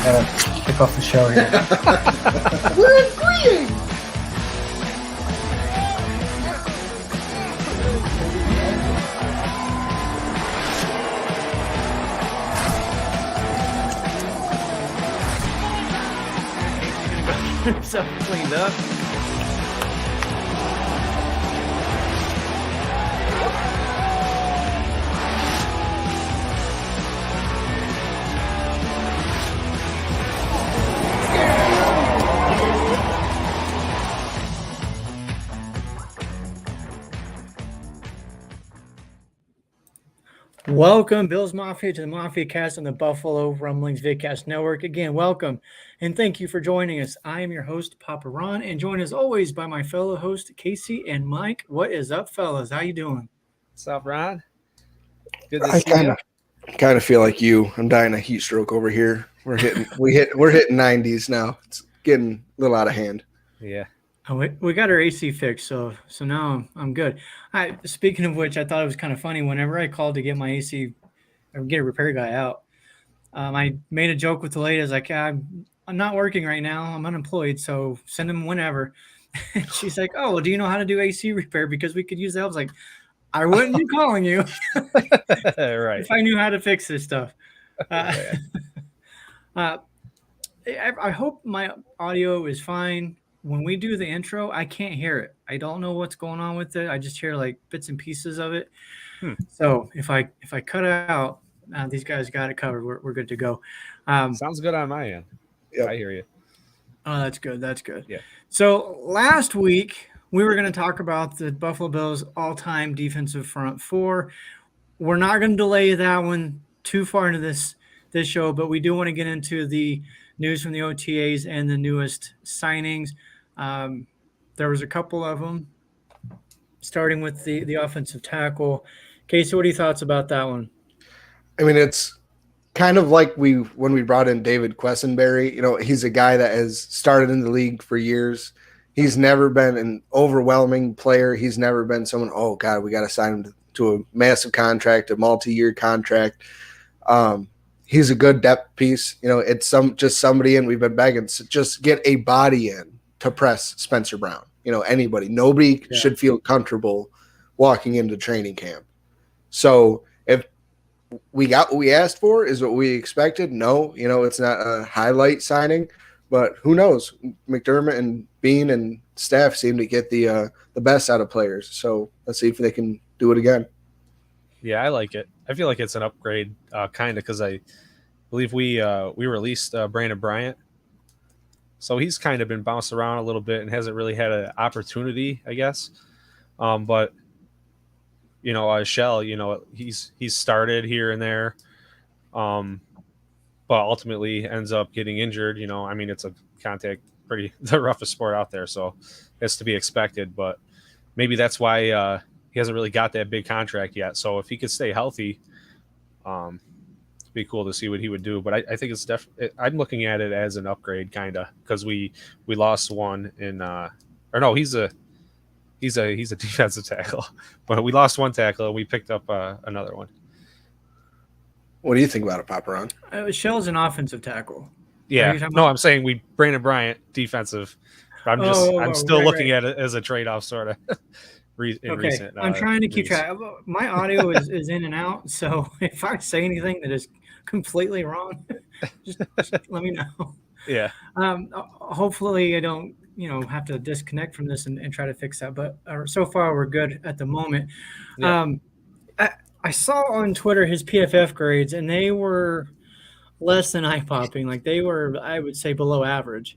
Gotta kick off the show here. We're agreeing. So cleaned up. Welcome, Bills Mafia, to the Mafia Cast on the Buffalo Rumblings Vidcast Network. Again, welcome, and thank you for joining us. I am your host, Papa Ron, and joined as always by my fellow host, Casey and Mike. What is up, fellas? How you doing? What's up, Ron? Good to I see you. kind of feel like you. I'm dying of heat stroke over here. We're hitting 90s now. It's getting a little out of hand. Yeah. Oh, we got our AC fixed, so now I'm good. Speaking of which, I thought it was kind of funny. Whenever I called to get my AC or get a repair guy out, I made a joke with the lady. I was like, I'm not working right now. I'm unemployed, so send him whenever. And she's like, oh, well, do you know how to do AC repair? Because we could use that. I was like, I wouldn't be calling you Right. if I knew how to fix this stuff. I hope my audio is fine. When we do the intro, I can't hear it. I don't know what's going on with it. I just hear like bits and pieces of it. So if I cut it out, these guys got it covered. We're good to go. Sounds good on my end. Yep. I hear you. Oh, that's good. That's good. Yeah. So last week we were going to talk about the Buffalo Bills all-time defensive front four. We're not going to delay that one too far into this show, but we do want to get into the news from the OTAs and the newest signings. There was a couple of them, starting with the offensive tackle. Casey, what are your thoughts about that one? I mean, it's kind of like when we brought in David Quessenberry. You know, he's a guy that has started in the league for years. He's never been an overwhelming player. He's never been someone, oh, God, we got to sign him to a massive contract, a multi-year contract. He's a good depth piece. You know, it's just somebody in. We've been begging to just get a body in to press Spencer Brown. You know, anybody. Nobody should feel comfortable walking into training camp. So if we got what we asked for, is what we expected? No, you know, it's not a highlight signing, but who knows? McDermott and Bean and staff seem to get the best out of players. So let's see if they can do it again. Yeah, I like it. I feel like it's an upgrade, kind of, because I believe we released Brandon Bryant. So he's kind of been bounced around a little bit and hasn't really had an opportunity, I guess. But, you know, Shell, you know, he's started here and there, but ultimately ends up getting injured. You know, I mean, it's a the roughest sport out there, so it's to be expected. But maybe that's why he hasn't really got that big contract yet. So if he could stay healthy, it'd be cool to see what he would do. But I think it's definitely. I'm looking at it as an upgrade, kind of, because we lost one in, or no, he's a defensive tackle, but we lost one tackle and we picked up another one. What do you think about it, Papa Ron? Shell's an offensive tackle. Yeah, no, I'm saying Brandon Bryant defensive. I'm still looking at it as a trade-off, sort of. Recent, I'm trying to keep track. My audio is in and out, so if I say anything that is completely wrong, just let me know. Yeah. Hopefully I don't, have to disconnect from this and try to fix that. But so far we're good at the moment. Yeah. I saw on Twitter his PFF grades, and they were less than eye-popping. Like they were, I would say, below average.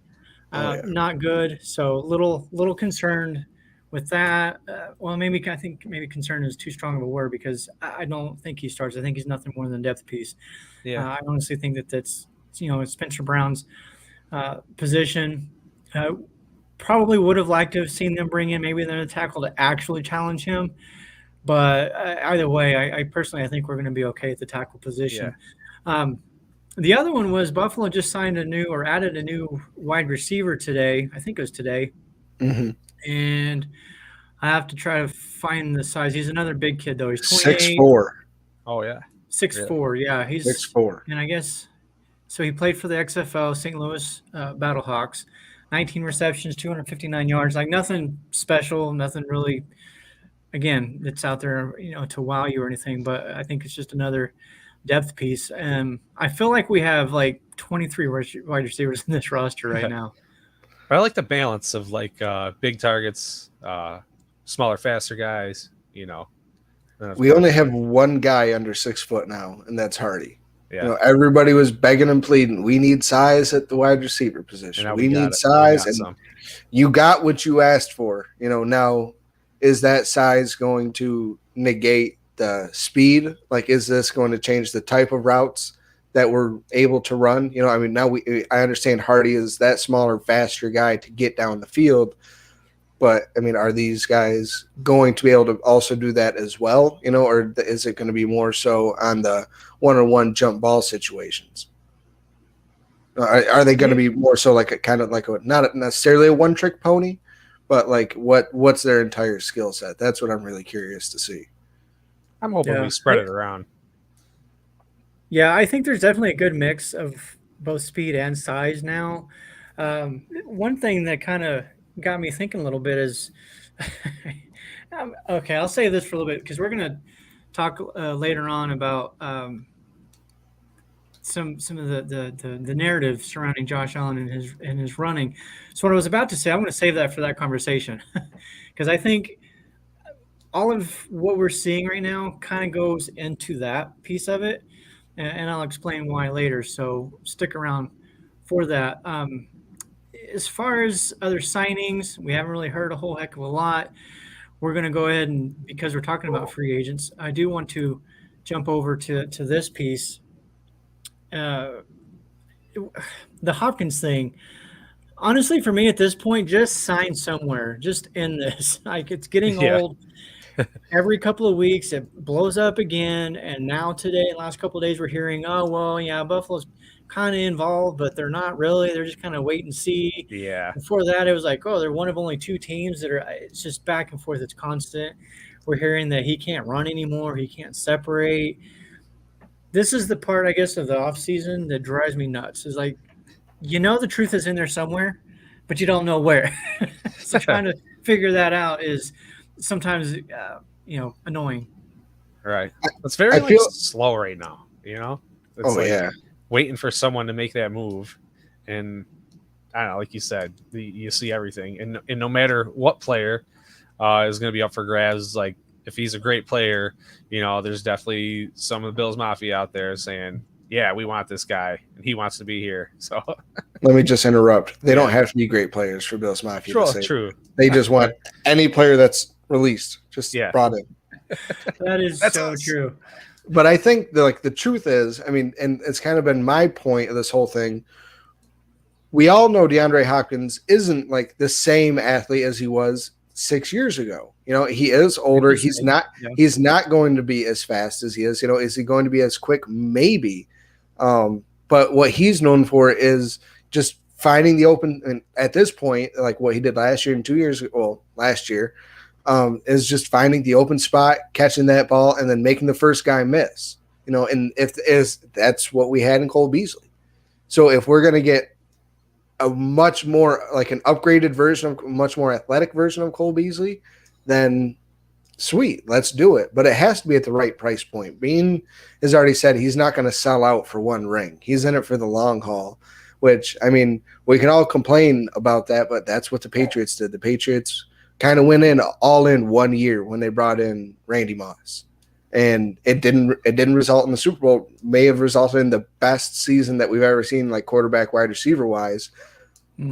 Not good. So little concerned with that. I think maybe concern is too strong of a word, because I don't think he starts. I think he's nothing more than a depth piece. Yeah. I honestly think that's it's Spencer Brown's position. Probably would have liked to have seen them bring in maybe another tackle to actually challenge him. But either way, I personally think we're going to be okay at the tackle position. Yeah. The other one was Buffalo just added a new wide receiver today. I think it was today. Mm-hmm. And I have to try to find the size. He's another big kid, though. He's 28. 6'4". Oh, yeah. 6'4", yeah. He's 6'4". And I guess So he played for the XFL St. Louis Battlehawks. 19 receptions, 259 yards. Like nothing special, nothing really. Again, it's out there, to wow you or anything. But I think it's just another depth piece. And I feel like we have like 23 wide receivers in this roster right now. But I like the balance of like big targets, smaller, faster guys. We only have one guy under 6 foot now, and that's Hardy. Yeah. Everybody was begging and pleading. We need size at the wide receiver position. We need size, and you got what you asked for. Now is that size going to negate the speed? Like, is this going to change the type of routes that we're able to run? Now I understand Hardy is that smaller, faster guy to get down the field. But, are these guys going to be able to also do that as well, or is it going to be more so on the one-on-one jump ball situations? Are they going to be more so like not necessarily a one-trick pony, but like what's their entire skill set? That's what I'm really curious to see. I'm hoping we spread it around. Yeah, I think there's definitely a good mix of both speed and size now. One thing that kind of got me thinking a little bit is okay, I'll say this for a little bit because we're going to talk later on about some of the narrative surrounding Josh Allen and his running. So what I was about to say, I'm going to save that for that conversation because I think all of what we're seeing right now kind of goes into that piece of it, and I'll explain why later. So stick around for that. As far as other signings, we haven't really heard a whole heck of a lot. We're going to go ahead and, because we're talking about free agents, I do want to jump over to this piece. The Hopkins thing, honestly, for me at this point, just sign somewhere. Just end this. Like, it's getting old. Every couple of weeks, it blows up again. And now today, last couple of days, we're hearing, oh, well, yeah, Buffalo's kind of involved, but they're not really. They're just kind of wait and see. Yeah. Before that, it was like, oh, they're one of only two teams that are. It's just back and forth. It's constant. We're hearing that he can't run anymore. He can't separate. This is the part, I guess, of the offseason that drives me nuts. Is like, the truth is in there somewhere, but you don't know where. So trying to figure that out is sometimes, annoying. Right. It's very slow right now. It's waiting for someone to make that move, and I don't know, like you said, you see everything, and no matter what player is going to be up for grabs, like if he's a great player, there's definitely some of the Bills Mafia out there saying, yeah, we want this guy, and he wants to be here. So let me just interrupt. They don't have to be great players for Bills Mafia. True. They just want any player that's released, just brought in. That is so true. But I think the truth is, and it's kind of been my point of this whole thing. We all know DeAndre Hopkins isn't like the same athlete as he was 6 years ago. He is older. He's not going to be as fast as he is. Is he going to be as quick? Maybe. But what he's known for is just finding the open. And at this point, like what he did last year and 2 years ago, well, last year, is just finding the open spot, catching that ball, and then making the first guy miss. And that's what we had in Cole Beasley. So if we're going to get a much more like an upgraded version of a much more athletic version of Cole Beasley, then sweet, let's do it. But it has to be at the right price point. Bean has already said he's not going to sell out for one ring. He's in it for the long haul, which, we can all complain about that, but that's what the Patriots did. The Patriots kind of went in all in 1 year when they brought in Randy Moss. And it didn't result in the Super Bowl. May have resulted in the best season that we've ever seen, like quarterback, wide receiver wise. Mm-hmm.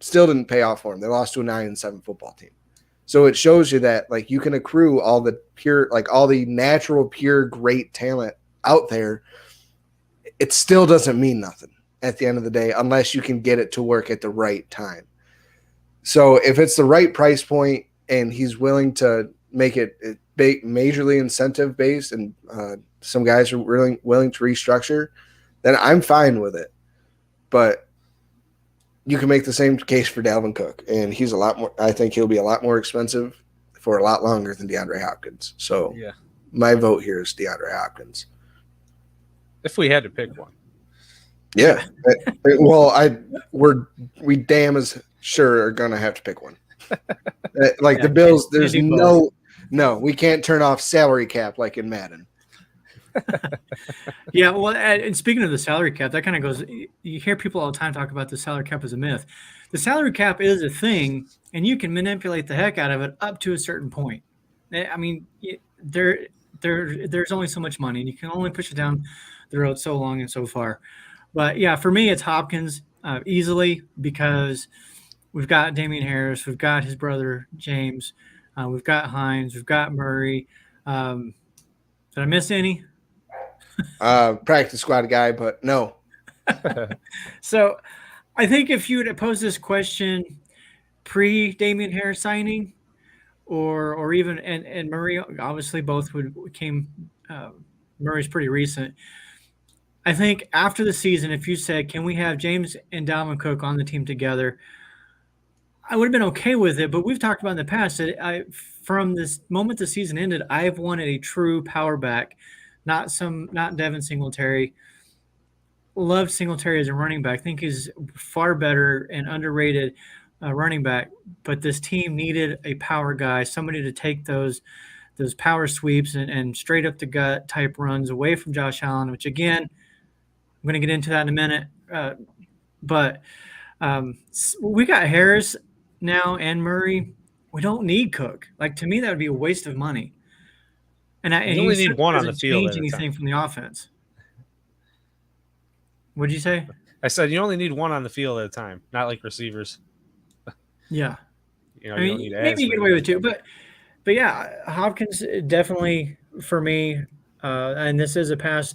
Still didn't pay off for them. They lost to a 9-7 football team. So it shows you that like you can accrue all the pure, like all the natural, pure, great talent out there. It still doesn't mean nothing at the end of the day unless you can get it to work at the right time. So if it's the right price point and he's willing to make it majorly incentive based and some guys are really willing to restructure, then I'm fine with it. But you can make the same case for Dalvin Cook, and he's a lot more. I think he'll be a lot more expensive for a lot longer than DeAndre Hopkins. So my vote here is DeAndre Hopkins. If we had to pick one, Yeah. Well, we damn as sure are gonna have to pick one. Like Yeah, the Bills, can't there's do both. no, we can't turn off salary cap like in Madden. Yeah, well, and speaking of the salary cap, that kind of goes. You hear people all the time talk about the salary cap as a myth. The salary cap is a thing, and you can manipulate the heck out of it up to a certain point. I mean, there's only so much money, and you can only push it down the road so long and so far. But yeah, for me, it's Hopkins easily because we've got Damian Harris, we've got his brother James, we've got Hines, we've got Murray. Did I miss any? Practice squad guy, but no. So I think if you would pose this question pre Damian Harris signing, or even and Murray, obviously both came. Murray's pretty recent. I think after the season, if you said, "Can we have James and Dalvin Cook on the team together?" I would have been okay with it. But we've talked about in the past that from this moment the season ended, I've wanted a true power back, not Devin Singletary. Loved Singletary as a running back. I think he's far better and underrated running back. But this team needed a power guy, somebody to take those power sweeps and straight up the gut type runs away from Josh Allen, which again, I'm going to get into that in a minute. But we got Harris now and Murray. We don't need Cook. Like, to me, that would be a waste of money. And you only need one on the field change anything from the offense. What'd you say? I said you only need one on the field at a time, not like receivers. Yeah. You I mean, don't need maybe you get away with two, but yeah, Hopkins definitely for me, and this is a pass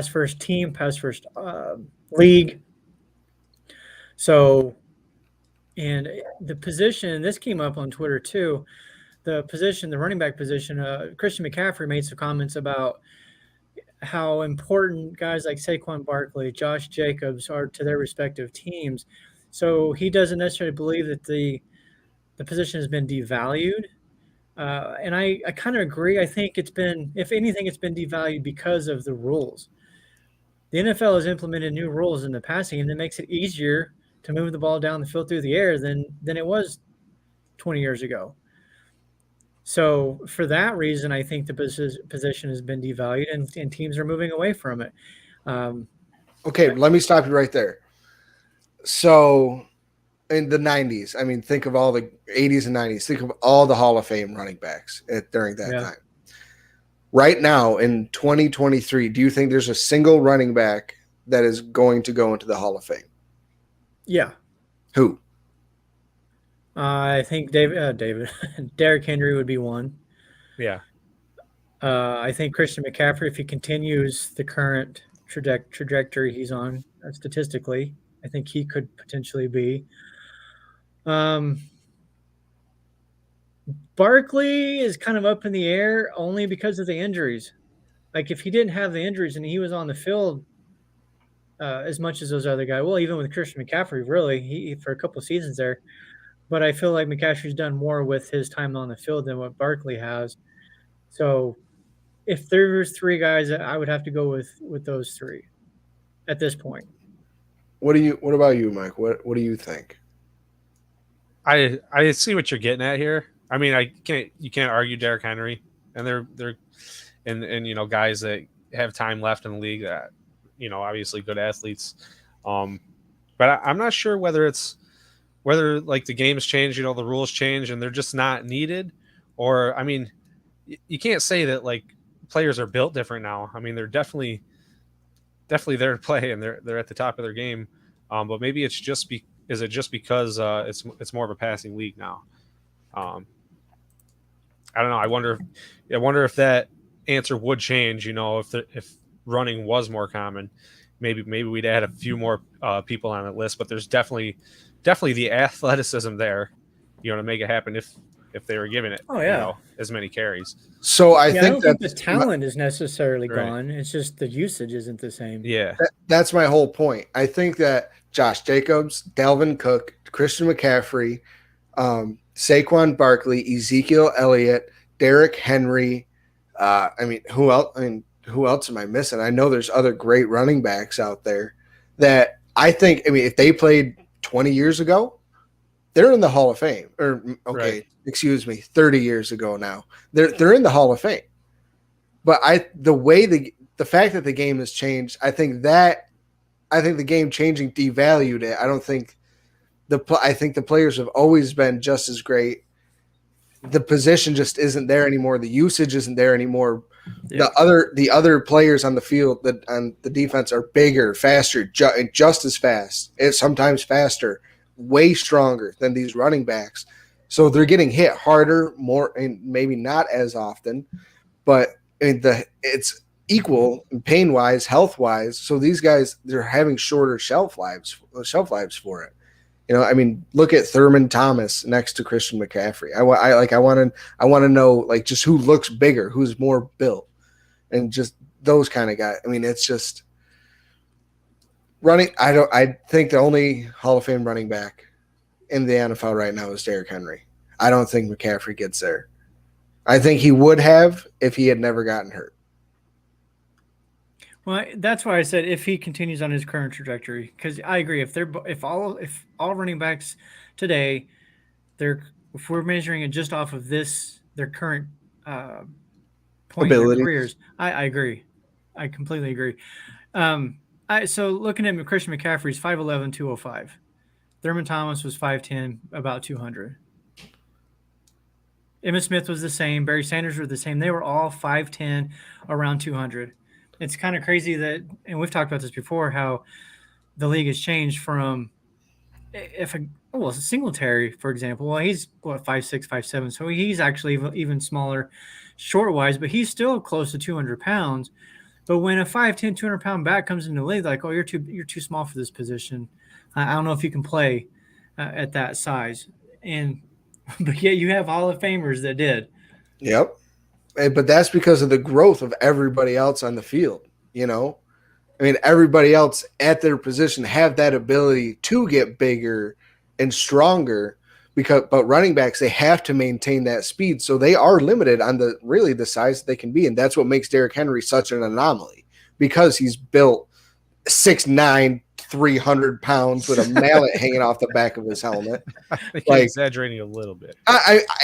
first team, pass first league. So, and the position, this came up on Twitter too. The running back position, Christian McCaffrey made some comments about how important guys like Saquon Barkley, Josh Jacobs are to their respective teams. So he doesn't necessarily believe that the position has been devalued. And I kind of agree. I think it's been, if anything, it's been devalued because of the rules. The NFL has implemented new rules in the passing, and it makes it easier to move the ball down the field through the air than it was 20 years ago. So for that reason, I think the position has been devalued, and teams are moving away from it. Okay, let me stop you right there. So in the 90s, I mean, think of all the 80s and 90s. Think of all the Hall of Fame running backs during that time. Right now in 2023, do you think there's a single running back that is going to go into the Hall of Fame? Yeah. Who? I think Derrick Henry would be one. Yeah. I think Christian McCaffrey, if he continues the current trajectory he's on statistically, I think he could potentially be. Barkley is kind of up in the air only because of the injuries. Like, if he didn't have the injuries and he was on the field as much as those other guys, well, even with Christian McCaffrey, really, he for a couple of seasons there. But I feel like McCaffrey's done more with his time on the field than what Barkley has. So if there's three guys, I would have to go with those three at this point. What about you, Mike? What do you think? I see what you're getting at here. I mean, you can't argue Derrick Henry, and they're and guys that have time left in the league that obviously good athletes. But I'm not sure whether like the game's changed, the rules change and they're just not needed, or I mean, you can't say that like players are built different now. I mean, they're definitely there to play and they're at the top of their game. But maybe it's just is it just because it's more of a passing league now? I don't know. I wonder if that answer would change. If running was more common, maybe we'd add a few more people on the list. But there's definitely the athleticism there, to make it happen if they were given it, as many carries. So I don't think the talent is necessarily gone. It's just the usage isn't the same. Yeah, that's my whole point. I think that Josh Jacobs, Dalvin Cook, Christian McCaffrey, Saquon Barkley, Ezekiel Elliott, Derrick Henry. Who else? Who else am I missing? I know there's other great running backs out there. that I think, I mean, if they played 20 years ago, they're in the Hall of Fame. Or, okay, Right. excuse me, 30 years ago now. They're in the Hall of Fame. But the fact that the game has changed, I think the game changing devalued it. I think the players have always been just as great. The position just isn't there anymore. The usage isn't there anymore. Yeah. The other players on the field that on the defense are bigger, faster, just as fast, and sometimes faster, way stronger than these running backs. So they're getting hit harder, more, and maybe not as often, but it's equal pain wise, health wise. So these guys, they're having shorter shelf lives for it. You know, I mean, look at Thurman Thomas next to Christian McCaffrey. I want to know, like, just who looks bigger, who's more built, and just those kind of guys. I mean, it's just running. I think the only Hall of Fame running back in the NFL right now is Derrick Henry. I don't think McCaffrey gets there. I think he would have if he had never gotten hurt. Well, that's why I said if he continues on his current trajectory, because I agree. If all running backs today, if we're measuring it just off of their current point in their Ability. careers, I agree. I completely agree. So looking at Christian McCaffrey's 5'11", 205. Thurman Thomas was 5'10", about 200. Emmitt Smith was the same. Barry Sanders were the same. They were all 5'10", around 200. It's kind of crazy that, and we've talked about this before, how the league has changed from Singletary, for example. Well, he's 5'6", 5'7", so he's actually even smaller, short wise, but he's still close to 200 pounds. But when a 5'10", 200-pound back comes into the league, like, oh, you're too small for this position. I don't know if you can play at that size. But yet you have Hall of Famers that did. Yep. But that's because of the growth of everybody else on the field, you know? I mean, everybody else at their position have that ability to get bigger and stronger, but running backs, they have to maintain that speed. So they are limited on the size that they can be. And that's what makes Derrick Henry such an anomaly, because he's built 6'9", 300 pounds with a mallet hanging off the back of his helmet. I think you're exaggerating a little bit.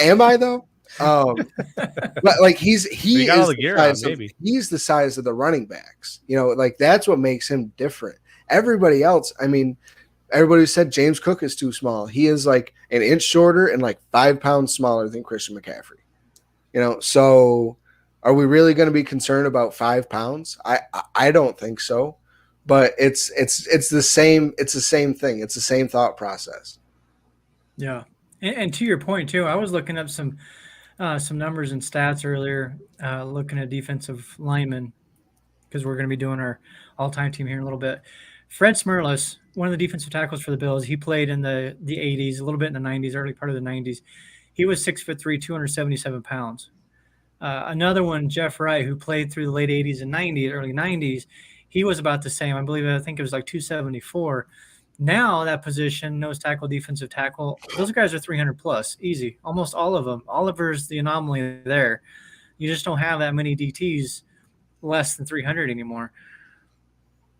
Am I though? But like he's the size of the running backs. You know, like that's what makes him different. Everybody else, I mean, everybody said James Cook is too small. He is like an inch shorter and like 5 pounds smaller than Christian McCaffrey. You know, so are we really going to be concerned about 5 pounds? I don't think so. But it's the same. It's the same thing. It's the same thought process. Yeah, and to your point too, I was looking up some numbers and stats earlier, looking at defensive linemen, because we're going to be doing our all-time team here in a little bit. Fred Smerlas, one of the defensive tackles for the Bills, he played in the 80s, a little bit in the 90s, early part of the 90s. He was 6'3", 277 pounds. Another one, Jeff Wright, who played through the late 80s and 90s, early 90s, he was about the same. I think it was like 274. Now that position, nose tackle, defensive tackle, those guys are 300 plus, easy. Almost all of them. Oliver's the anomaly there. You just don't have that many DTs less than 300 anymore.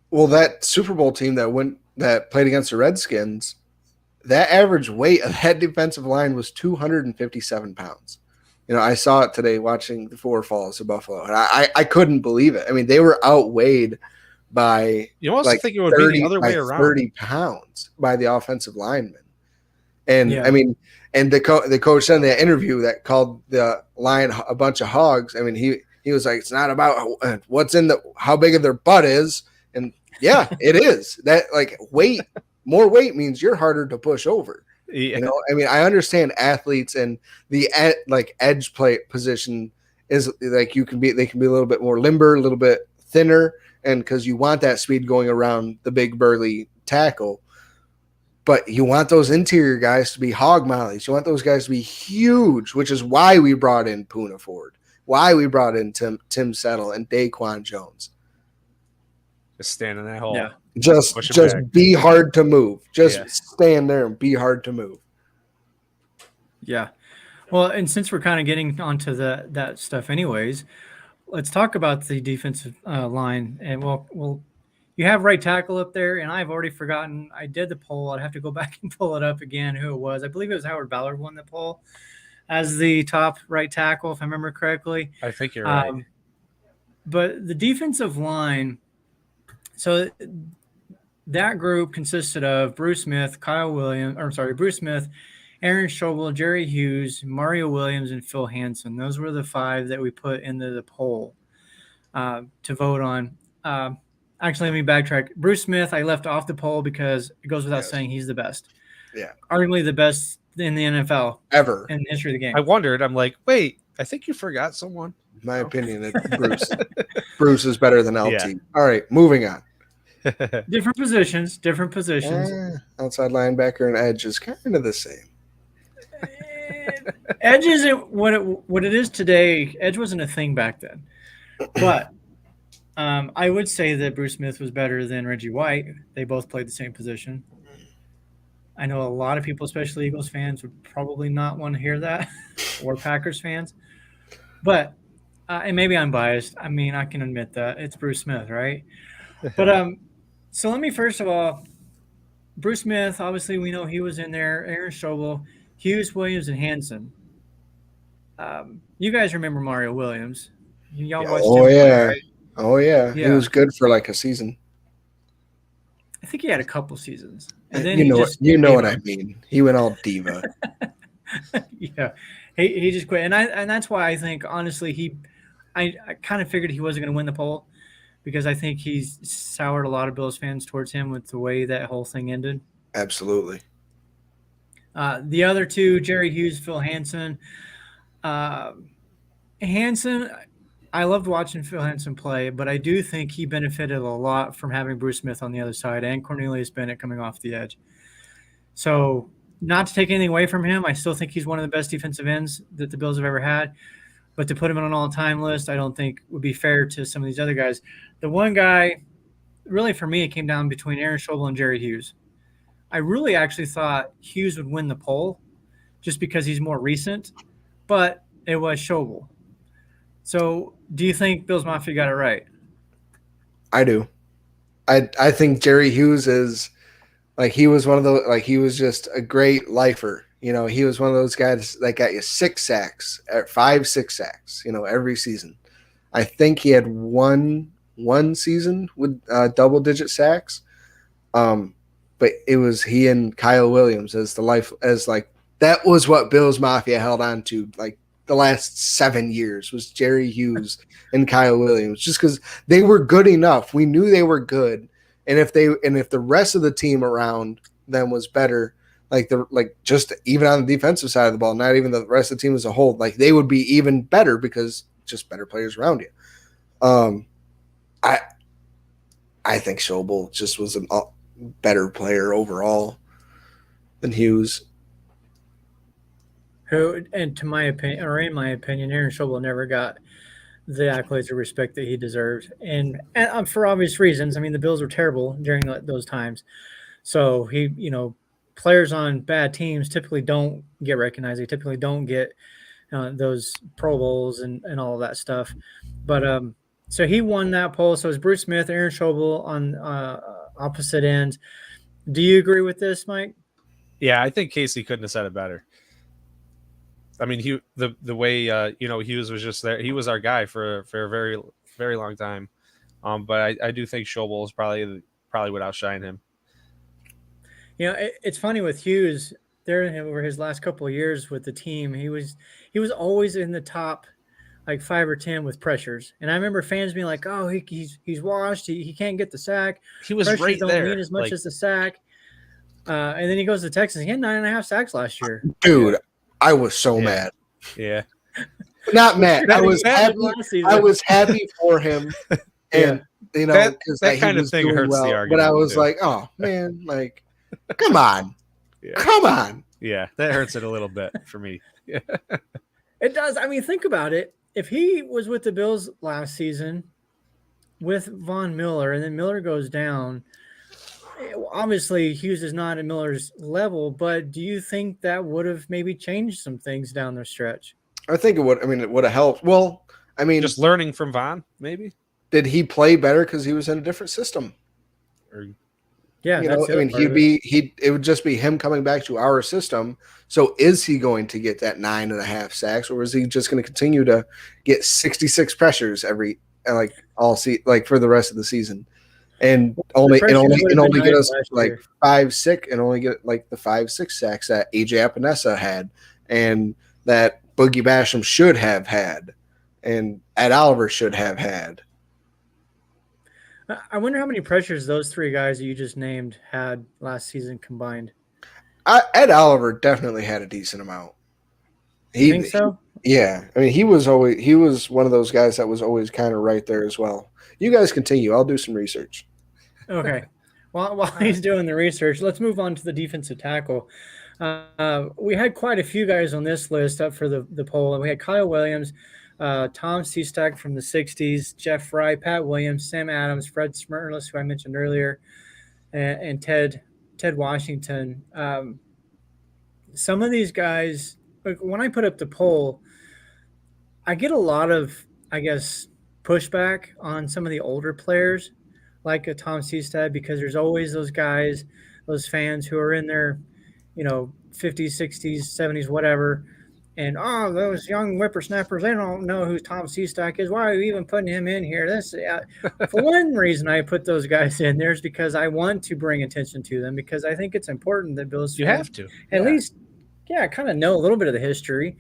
Well, that Super Bowl team that played against the Redskins, that average weight of that defensive line was 257 pounds. You know, I saw it today watching the Four Falls of Buffalo, and I couldn't believe it. I mean, they were outweighed by think it would be the other way around. 30 pounds by the offensive lineman. And I mean, and the coach said in that interview that called the line a bunch of hogs. I mean, he was like, it's not about how big of their butt is. And yeah, it is. That like more weight means you're harder to push over. Yeah. You know, I mean, I understand athletes and the edge play position is like they can be a little bit more limber, a little bit thinner, and because you want that speed going around the big burly tackle. But you want those interior guys to be hog mollies. You want those guys to be huge, which is why we brought in Poona Ford, why we brought in Tim Settle and Daquan Jones. Just stand in that hole. Yeah. Just be hard to move. Stand there and be hard to move. Yeah. Well, and since we're kind of getting onto that stuff anyways, let's talk about the defensive line. And we'll You have right tackle up there, and I've already forgotten. I did the poll. I'd have to go back and pull it up again. Who it was? I believe it was Howard Ballard won the poll as the top right tackle, if I remember correctly. I think you're right. But the defensive line, so that group consisted of Bruce Smith, Bruce Smith, Aaron Schobel, Jerry Hughes, Mario Williams, and Phil Hansen. Those were the 5 that we put into the poll to vote on. Actually, let me backtrack. Bruce Smith, I left off the poll because it goes without saying he's the best. Yeah. Arguably the best in the NFL. Ever. In the history of the game. I wondered. I'm like, wait, I think you forgot someone. In my opinion, Bruce. Bruce is better than LT. Yeah. All right, moving on. Different positions. Outside linebacker and edge is kind of the same. Edge isn't what it is today. Edge wasn't a thing back then. But I would say that Bruce Smith was better than Reggie White. They both played the same position. I know a lot of people, especially Eagles fans, would probably not want to hear that, or Packers fans. But and maybe I'm biased. I mean, I can admit that it's Bruce Smith, right? But so let me first of all, Bruce Smith. Obviously, we know he was in there. Aaron Schobel, Hughes, Williams, and Hansen. You guys remember Mario Williams? Y'all watched him play, right? Oh yeah, he was good for like a season. I think he had a couple seasons, and then you know what I mean. He went all diva. Yeah, he just quit, and that's why I think honestly I kind of figured he wasn't going to win the poll because I think he's soured a lot of Bills fans towards him with the way that whole thing ended. Absolutely. The other 2, Jerry Hughes, Phil Hansen. Hansen, I loved watching Phil Hansen play, but I do think he benefited a lot from having Bruce Smith on the other side and Cornelius Bennett coming off the edge. So not to take anything away from him, I still think he's one of the best defensive ends that the Bills have ever had. But to put him on an all-time list, I don't think would be fair to some of these other guys. The one guy, really for me, it came down between Aaron Schobel and Jerry Hughes. I really actually thought Hughes would win the poll just because he's more recent, but it was Schobel. So do you think Bills Mafia got it right? I do. I think Jerry Hughes is like he was one of the he was just a great lifer. You know, he was one of those guys that got you 6 sacks, 5-6 sacks, every season. I think he had one season with double-digit sacks. But it was he and Kyle Williams that was what Bills Mafia held on to the last 7 years was Jerry Hughes and Kyle Williams, just because they were good enough. We knew they were good, and if the rest of the team around them was better, just even on the defensive side of the ball, not even the rest of the team as a whole, they would be even better because just better players around you. I think Schobel just was a better player overall than Hughes. In my opinion, Aaron Schobel never got the accolades or respect that he deserved, and for obvious reasons. I mean, the Bills were terrible during those times, so players on bad teams typically don't get recognized. They typically don't get those Pro Bowls and all of that stuff. But so he won that poll. So it's Bruce Smith, Aaron Schobel on opposite ends. Do you agree with this, Mike? Yeah, I think Casey couldn't have said it better. I mean, the way Hughes was just there. He was our guy for a very, very long time. But I do think Schobel is probably would outshine him. It's funny with Hughes. There over his last couple of years with the team, he was always in the top 5 or 10 with pressures. And I remember fans being like, "Oh, he's washed. He can't get the sack. He was pressures right don't there, mean as much as the sack." And then he goes to Texas. He had 9.5 sacks last year. Dude, I was so mad. Yeah. Not mad. I was happy. I was happy for him. And because that kind of thing hurts the argument. But I was like, oh man, come on. Yeah. Come on. Yeah, that hurts it a little bit for me. Yeah. It does. I mean, think about it. If he was with the Bills last season with Von Miller and then Miller goes down, obviously Hughes is not at Miller's level, but do you think that would have maybe changed some things down the stretch? I think it would. I mean, it would have helped. Well, I mean, just learning from Von, maybe. Did he play better because he was in a different system? Or Yeah, You that's know, the I other mean, part of it. it would just be him coming back to our system. So is he going to get that 9.5 sacks, or is he just going to continue to get 66 pressures every like for the rest of the season, and The pressures would have been only get nice us last like year. 5-6 and only get like the 5-6 sacks that AJ Epinesa had, and that Boogie Basham should have had, and Ed Oliver should have had. I wonder how many pressures those three guys that you just named had last season combined. Ed Oliver definitely had a decent amount. You think so? Yeah, I mean, he was one of those guys that was always kind of right there as well. You guys continue. I'll do some research. Okay. While he's doing the research, let's move on to the defensive tackle. We had quite a few guys on this list up for the poll. We had Kyle Williams, Tom Seastack from the 60s, Jeff Fry, Pat Williams, Sam Adams, Fred Smirtless, who I mentioned earlier, and Ted Washington. Some of these guys, like when I put up the poll, I get a lot of, I guess, pushback on some of the older players like a Tom Seastad, because there's always those guys, those fans who are in their, 50s, 60s, 70s, whatever. And, those young whippersnappers, they don't know who Tom Seastack is. Why are you even putting him in here? For one reason I put those guys in there is because I want to bring attention to them, because I think it's important that Bills you fans have to at least, kind of know a little bit of the history.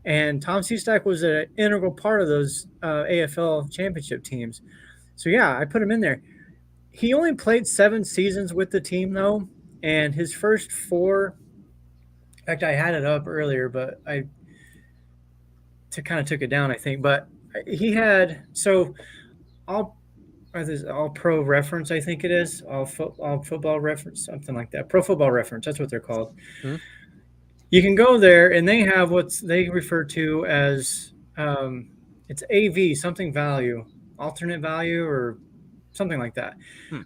And Tom Seastack was an integral part of those AFL championship teams. So, I put him in there. He only played 7 seasons with the team, though, and his first 4 – in fact, I had it up earlier, but I kind of took it down, I think. But he had – so all pro reference, I think it is, all football reference, something like that. Pro Football Reference, that's what they're called. Mm-hmm. You can go there, and they have what they refer to as it's AV, something value, alternate value, or something like that.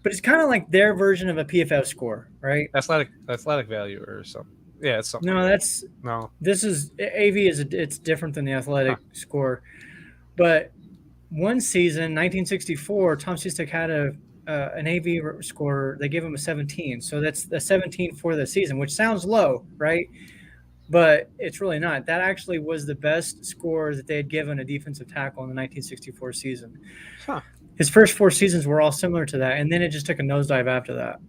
But it's kind of like their version of a PFF score, right? Athletic value or something. Yeah, it's something. No, this is AV it's different than the athletic score. But one season, 1964, Tom Seastack had an AV score. They gave him a 17, so that's the 17 for the season, which sounds low, right? But it's really not. That actually was the best score that they had given a defensive tackle in the 1964 season. His first 4 seasons were all similar to that, and then it just took a nosedive after that.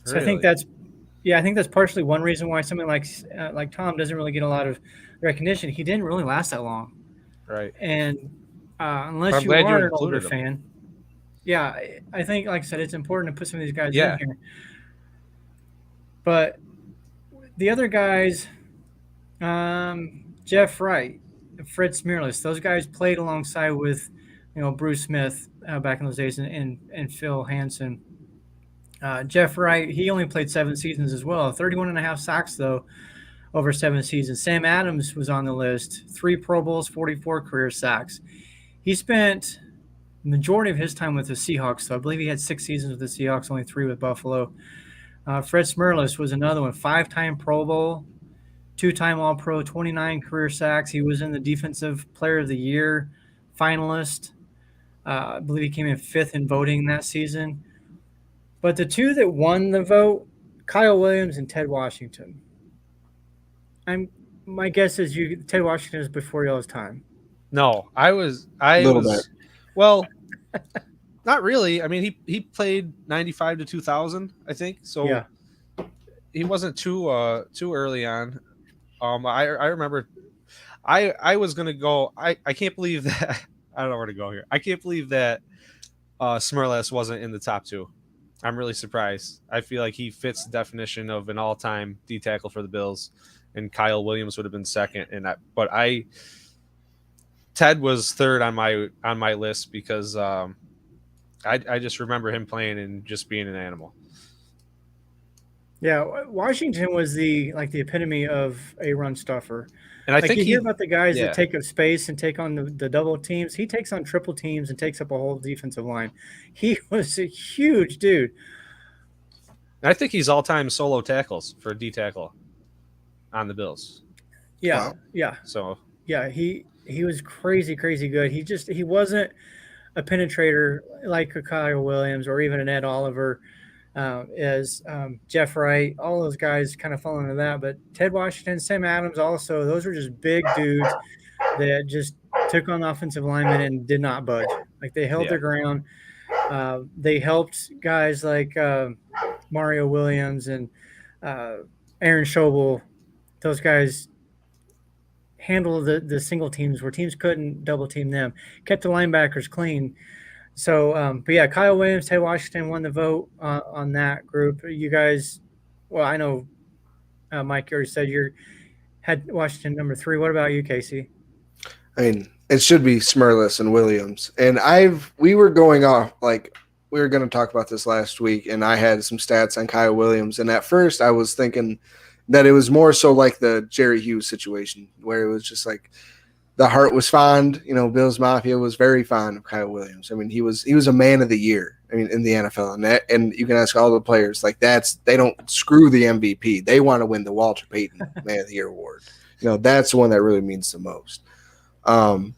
So really? I think that's partially one reason why something like Tom doesn't really get a lot of recognition. He didn't really last that long, right? And unless you are an older fan, I think, like I said, it's important to put some of these guys in here. But the other guys, Jeff Wright, Fred Smirtless, those guys played alongside with, Bruce Smith back in those days, and Phil Hansen. Jeff Wright, he only played 7 seasons as well. 31.5 sacks, though, over 7 seasons. Sam Adams was on the list. 3 Pro Bowls, 44 career sacks. He spent the majority of his time with the Seahawks, though. I believe he had 6 seasons with the Seahawks, only 3 with Buffalo. Fred Smirtless was another one. 5-time Pro Bowl, 2-time All-Pro, 29 career sacks. He was in the Defensive Player of the Year finalist. I believe he came in 5th in voting that season. But the 2 that won the vote, Kyle Williams and Ted Washington. My guess is Ted Washington is before y'all's time. No, I was. Well, not really. I mean, he played 95 to 2000, I think. So he wasn't too early on. I remember I was gonna go. I can't believe that. I don't know where to go here. I can't believe that Smirtless wasn't in the top 2. I'm really surprised. I feel like he fits the definition of an all-time D tackle for the Bills, and Kyle Williams would have been second. But Ted was third on my list because I just remember him playing and just being an animal. Yeah, Washington was the epitome of a run stuffer. And I think you hear about the guys that take up space and take on the double teams. He takes on triple teams and takes up a whole defensive line. He was a huge dude. And I think he's all-time solo tackles for a D tackle on the Bills. Yeah, wow. Yeah. So he was crazy good. He wasn't a penetrator like a Kyle Williams or even an Ed Oliver. is Jeff Wright. All those guys kind of fall into that. But Ted Washington, Sam Adams, also those were just big dudes that just took on the offensive linemen and did not budge. Like they held their ground. They helped guys like Mario Williams and Aaron Schobel. Those guys handle the single teams where teams couldn't double team them. Kept the linebackers clean. So, but yeah, Kyle Williams, Ted Washington won the vote on that group. You guys, well, I know Mike already said you had Washington number 3. What about you, Casey? I mean, it should be Smurless and Williams. And we were going off, like, we were going to talk about this last week, and I had some stats on Kyle Williams. And at first I was thinking that it was more so like the Jerry Hughes situation, where it was just like the heart was fond. You know, Bills Mafia was very fond of Kyle Williams. I mean, he was a man of the year. I mean, in the NFL, and you can ask all the players, like, they don't screw the MVP. They want to win the Walter Payton Man of the Year award. You know, that's the one that really means the most. So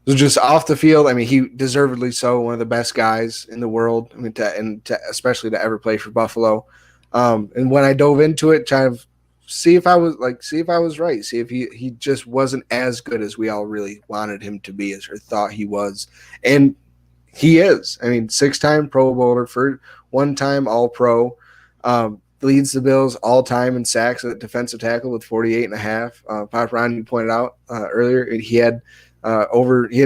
just off the field, I mean, he deservedly so, one of the best guys in the world. I mean, especially to ever play for Buffalo. And when I dove into it, trying to see if I was right, see if he just wasn't as good as we all really wanted him to be, or thought he was, and he is. I mean, 6-time Pro Bowler, for 1-time All-Pro, leads the Bills all-time in sacks at defensive tackle with 48.5. Pop Ron, you pointed out earlier, he had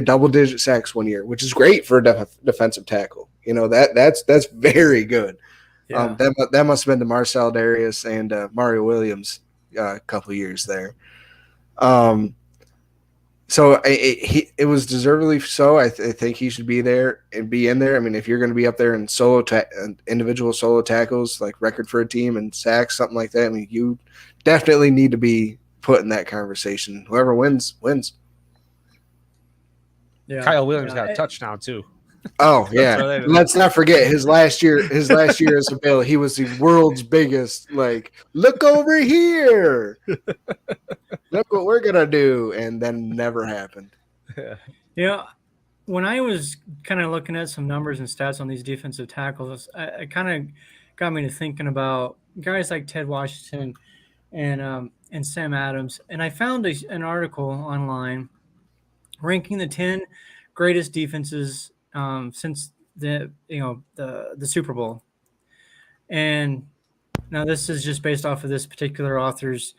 double-digit sacks one year, which is great for a defensive tackle. You know, that's very good. Yeah. That must have been the Marcel Darius and Mario Williams a couple of years there. So it was deservedly so. I think he should be there and be in there. I mean, if you're going to be up there in individual solo tackles, like record for a team and sacks, something like that, I mean, you definitely need to be put in that conversation. Whoever wins. Yeah. Kyle Williams got a touchdown too. Oh yeah. Let's not forget his last year as a Bill, he was the world's biggest, like, look over here. Look what we're gonna do, and then never happened. Yeah. When I was kind of looking at some numbers and stats on these defensive tackles, it kind of got me to thinking about guys like Ted Washington and Sam Adams. And I found an article online ranking the 10 greatest defenses since the Super Bowl. And now this is just based off of this particular author's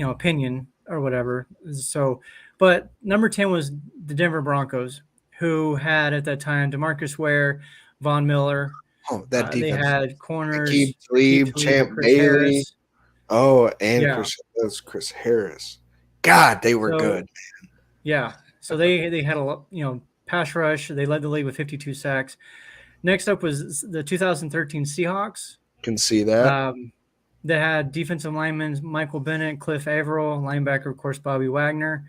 opinion or whatever. So, but number 10 was the Denver Broncos, who had at that time DeMarcus Ware, Von Miller. Oh, that defense. They had corners, Keith Lee, Champ Bailey. Oh, and Yeah. Chris Harris. God, they were good. Yeah. So they had a pass rush. They led the league with 52 sacks. Next up was the 2013 Seahawks. Can see that. They had defensive linemen Michael Bennett, Cliff Averill, linebacker, of course, Bobby Wagner.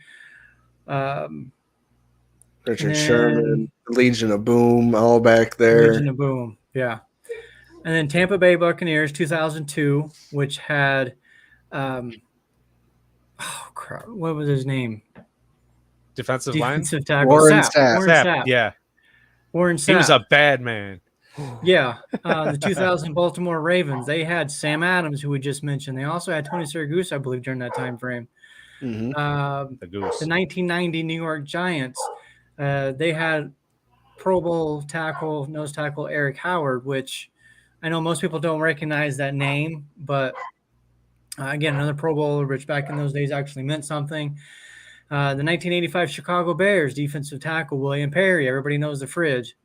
Richard Sherman, Legion of Boom, all back there. Legion of Boom, yeah. And then Tampa Bay Buccaneers 2002, which had, what was his name? Defensive tackle. Warren Sapp. Yeah. Warren Sapp. He was a bad man. Yeah. The 2000 Baltimore Ravens, they had Sam Adams, who we just mentioned. They also had Tony Siragusa, I believe, during that time frame. Mm-hmm. The Goose. The 1990 New York Giants, they had Pro Bowl nose tackle Eric Howard, which I know most people don't recognize that name, but again, another Pro Bowler, which back in those days actually meant something. The 1985 Chicago Bears defensive tackle William Perry. Everybody knows the fridge.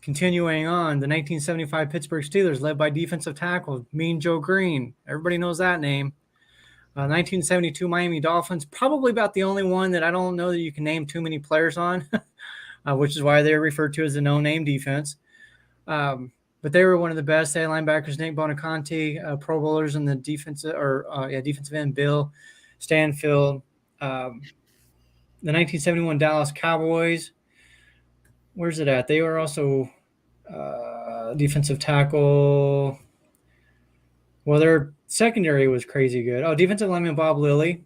Continuing on, the 1975 Pittsburgh Steelers led by defensive tackle Mean Joe Green. Everybody knows that name. 1972 Miami Dolphins, probably about the only one that I don't know that you can name too many players on, which is why they're referred to as the no-name defense. But they were one of the best. They had linebackers Nick Bonaconte, Pro Bowlers in the defensive end Bill Stanfield. The 1971 Dallas Cowboys. Where's it at? They were also defensive tackle. Well, their secondary was crazy good. Oh, defensive lineman Bob Lilly.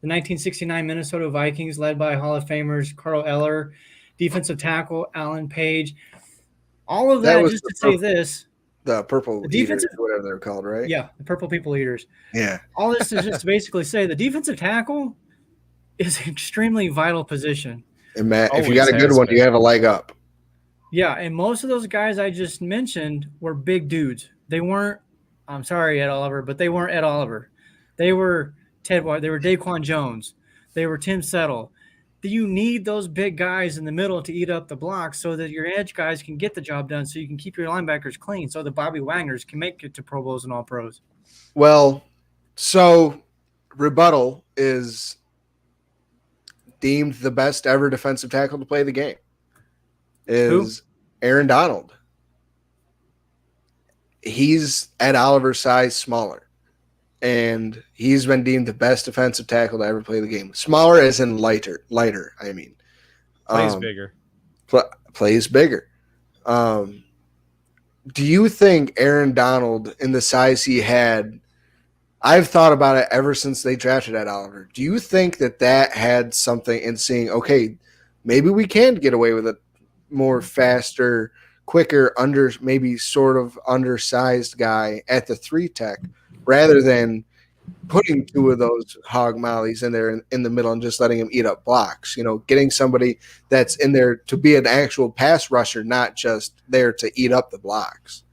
The 1969 Minnesota Vikings, led by Hall of Famers Carl Eller. Defensive tackle Alan Page. All of that just to say this. The purple The eaters, defensive, whatever they're called, right? yeah, the purple people eaters. Yeah. All this is just to basically say the defensive tackle is an extremely vital position. And Matt, if you Always got a good has one, been. you have a leg up. Yeah, and most of those guys I just mentioned were big dudes. They weren't. I'm sorry, Ed Oliver, but they weren't Ed Oliver. They were Ted White. They were Daquan Jones. They were Tim Settle. You need those big guys in the middle to eat up the blocks so that your edge guys can get the job done, so you can keep your linebackers clean, so the Bobby Wagners can make it to Pro Bowls and All Pros. Well, so rebuttal is deemed the best ever defensive tackle to play the game is Aaron Donald. He's Ed Oliver's size smaller, and he's been deemed the best defensive tackle to ever play the game. Smaller as in lighter, I mean. Plays bigger. Plays bigger. Do you think Aaron Donald, in the size he had, I've thought about it ever since they drafted Ed Oliver. Do you think that had something in seeing, okay, maybe we can get away with a more faster, quicker, maybe sort of undersized guy at the 3 tech rather than putting 2 of those hog mollies in there in the middle and just letting him eat up blocks, getting somebody that's in there to be an actual pass rusher, not just there to eat up the blocks.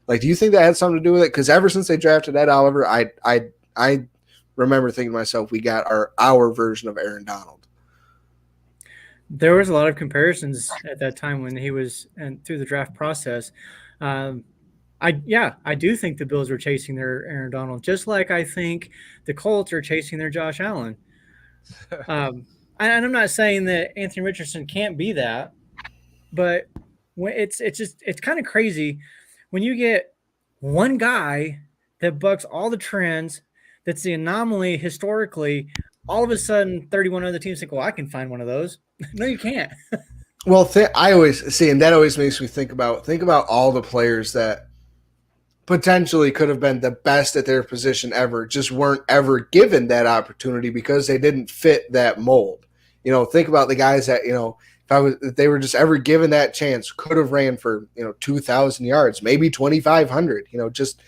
Like, do you think that had something to do with it? Because ever since they drafted Ed Oliver, I remember thinking to myself, we got our version of Aaron Donald. There was a lot of comparisons at that time when he was and through the draft process. I do think the Bills were chasing their Aaron Donald, just like I think the Colts are chasing their Josh Allen. And I'm not saying that Anthony Richardson can't be that, but it's kind of crazy when you get one guy that bucks all the trends. That's the anomaly historically. All of a sudden, 31 other teams think, "Well, I can find one of those." No, you can't. Well, I always see, and that always makes me think about all the players that potentially could have been the best at their position ever, just weren't ever given that opportunity because they didn't fit that mold. Think about the guys that, if they were just ever given that chance, could have ran for, 2,000 yards, maybe 2,500, just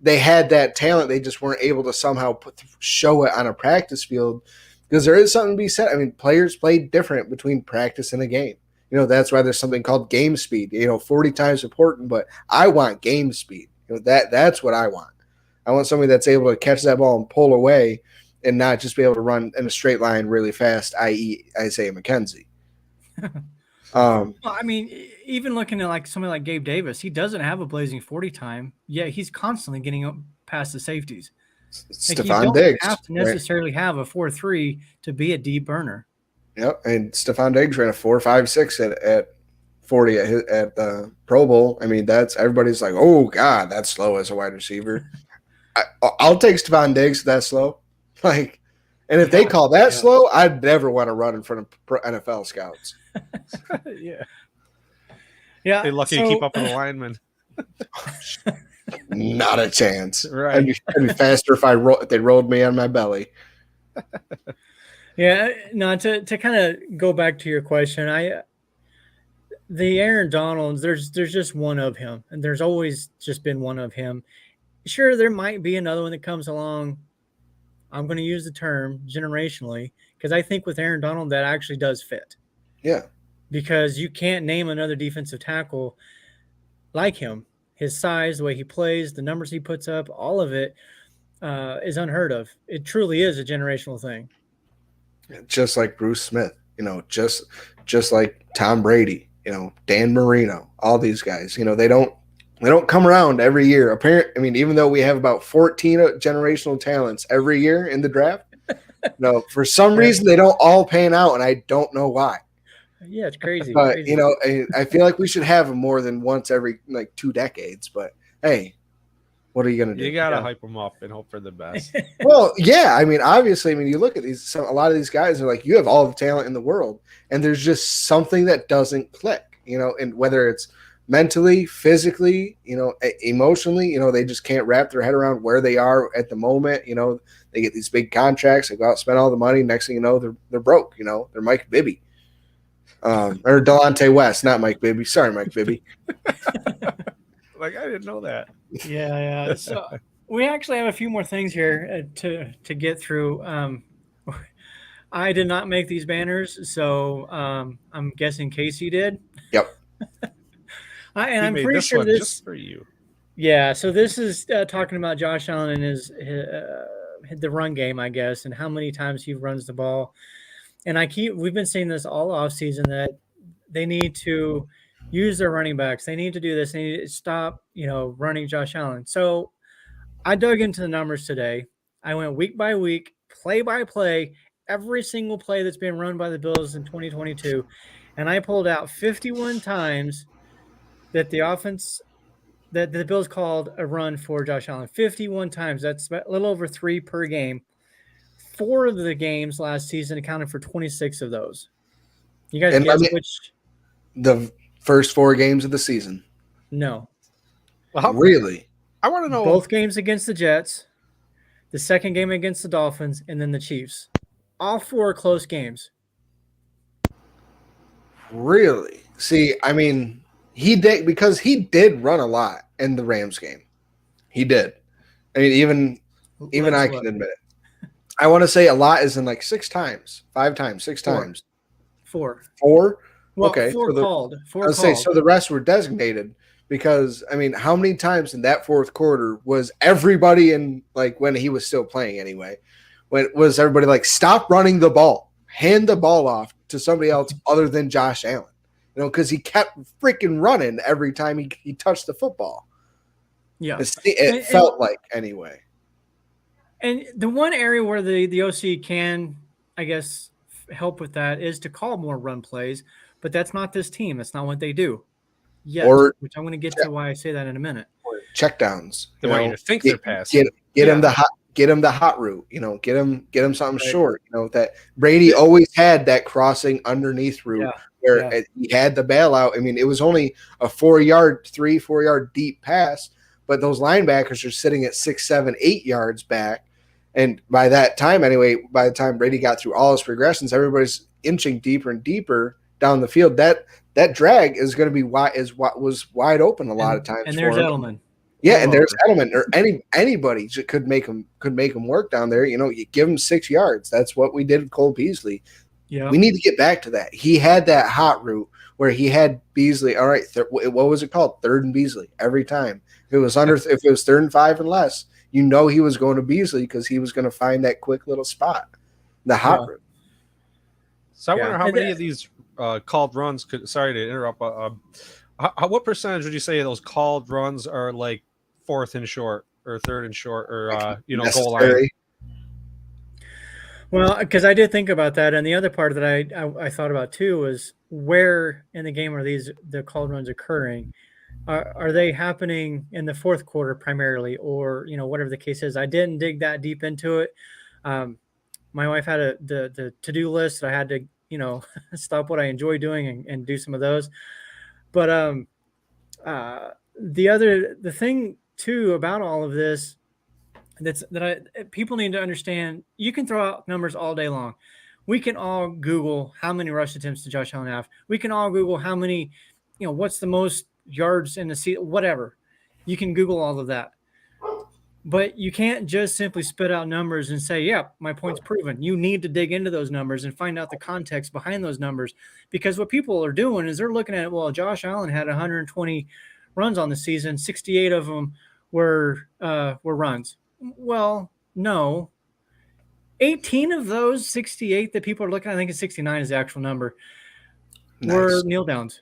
they had that talent. They just weren't able to somehow show it on a practice field because there is something to be said. I mean, players play different between practice and a game. That's why there's something called game speed, 40 times important, but I want game speed. That's what I want. I want somebody that's able to catch that ball and pull away and not just be able to run in a straight line really fast, i.e. Isaiah McKenzie. Well, I mean, even looking at like somebody like Gabe Davis, he doesn't have a blazing 40 time. Yeah, he's constantly getting up past the safeties. Stephon Diggs. You don't have to necessarily have a 4.3 to be a deep burner. Yep, and Stephon Diggs ran a 4.56 at 40 at the Pro Bowl. I mean, that's everybody's like, oh God, that's slow as a wide receiver. I'll take Stephon Diggs that slow. Like, and if they call that slow, I'd never want to run in front of NFL scouts. Yeah. They're lucky to keep up with the linemen. Not a chance. Right. I'd be faster if they rolled me on my belly. Yeah. No, to kind of go back to your question, the Aaron Donalds, there's just one of him, and there's always just been one of him. Sure, there might be another one that comes along. I'm going to use the term generationally because I think with Aaron Donald that actually does fit. Yeah. Because you can't name another defensive tackle like him. His size, the way he plays, the numbers he puts up, all of it is unheard of. It truly is a generational thing. Just like Bruce Smith, just like Tom Brady, Dan Marino, all these guys, they don't come around every year. Even though we have about 14 generational talents every year in the draft, for some reason they don't all pan out, and I don't know why. Yeah, it's crazy. But I feel like we should have them more than once every 2 decades. But hey, what are you gonna do? You gotta hype them up and hope for the best. Well, yeah. Obviously, you look at a lot of these guys are like, you have all the talent in the world, and there's just something that doesn't click. And whether it's mentally, physically, emotionally, they just can't wrap their head around where they are at the moment. They get these big contracts, they go out and spend all the money. Next thing you know, they're broke. They're Mike Bibby. Or Delonte West, not Mike Bibby. Sorry, Mike Bibby. Like, I didn't know that. Yeah. So we actually have a few more things here to get through. I did not make these banners, so I'm guessing Casey did. Yep. And He I'm made pretty this sure one this. just for you. Yeah, so this is talking about Josh Allen and his the run game, I guess, and how many times he runs the ball. And we've been saying this all off season that they need to use their running backs. They need to do this. They need to stop, running Josh Allen. So I dug into the numbers today. I went week by week, play by play, every single play that's been run by the Bills in 2022, and I pulled out 51 times that the Bills called a run for Josh Allen. 51 times. That's a little over 3 per game. 4 of the games last season accounted for 26 of those. You guys guess which? The first 4 games of the season. No. Well, Really? I want to know. Both games against the Jets, the second game against the Dolphins, and then the Chiefs. All 4 close games. Really? See, I mean, he did run a lot in the Rams game. He did. I mean, even I can admit it. I want to say a lot is in like 6 times, 5 times, 6 times. 4. 4? Well, okay. 4 called. 4 I would say so the rest were designated because, I mean, how many times in that fourth quarter was everybody in, like, when he was still playing anyway, when was everybody like, stop running the ball, hand the ball off to somebody else other than Josh Allen, because he kept freaking running every time he touched the football. Yeah. It felt like anyway. And the one area where the OC can, I guess, help with that is to call more run plays, but that's not this team. That's not what they do. Yet, which I'm going to get to why I say that in a minute. Checkdowns. They want you to think they're passing. Get him the hot route. Get him something short. That Brady always had that crossing underneath route where he had the bailout. I mean, it was only a 4 yard deep pass, but those linebackers are sitting at 6, 7, 8 yards back. And by that time, anyway, by the time Brady got through all his progressions, everybody's inching deeper and deeper down the field. That drag is going to be was wide open a lot of times. And there's Edelman. Yeah, and there's Edelman, or anybody could make him work down there. You give him 6 yards. That's what we did with Cole Beasley. Yeah, we need to get back to that. He had that hot route where he had Beasley. All right, what was it called? Third and Beasley every time. If it was 3rd and 5 and less, he was going to Beasley because he was going to find that quick little spot, the hot route. So I wonder how many of these called runs could. Sorry to interrupt. What percentage would you say of those called runs are like 4th and short or 3rd and short or goal line? Well, because I did think about that, and the other part that I thought about too was where in the game are the called runs occurring? Are they happening in the fourth quarter primarily, or whatever the case is? I didn't dig that deep into it. My wife had the to-do list that I had to stop what I enjoy doing and do some of those. But the thing too about all of this people need to understand, you can throw out numbers all day long. We can all Google how many rush attempts did Josh Allen have. We can all Google how many, what's the most yards in the season, whatever. You can Google all of that. But you can't just simply spit out numbers and say, yeah, my point's proven. You need to dig into those numbers and find out the context behind those numbers. Because what people are doing is they're looking at, well, Josh Allen had 120 runs on the season. 68 of them were runs. Well, no. 18 of those 68 that people are looking at, I think it's 69 is the actual number, were kneel downs.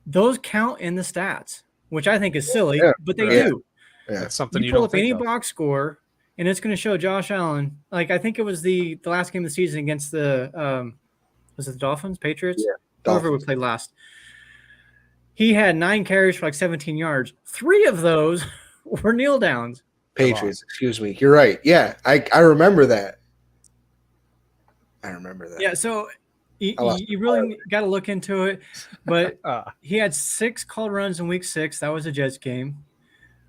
Those count in the stats, which I think is silly, but they do. Yeah. That's something you pull up any box score, and it's going to show Josh Allen. Like, I think it was the last game of the season against the was it the Dolphins, Patriots? Yeah, whoever we played last. He had 9 carries for like 17 yards. 3 of those were kneel downs. Patriots, excuse me. You're right. Yeah, I remember that. Yeah, so you really got to look into it. But he had 6 called runs in week 6. That was a Jets game.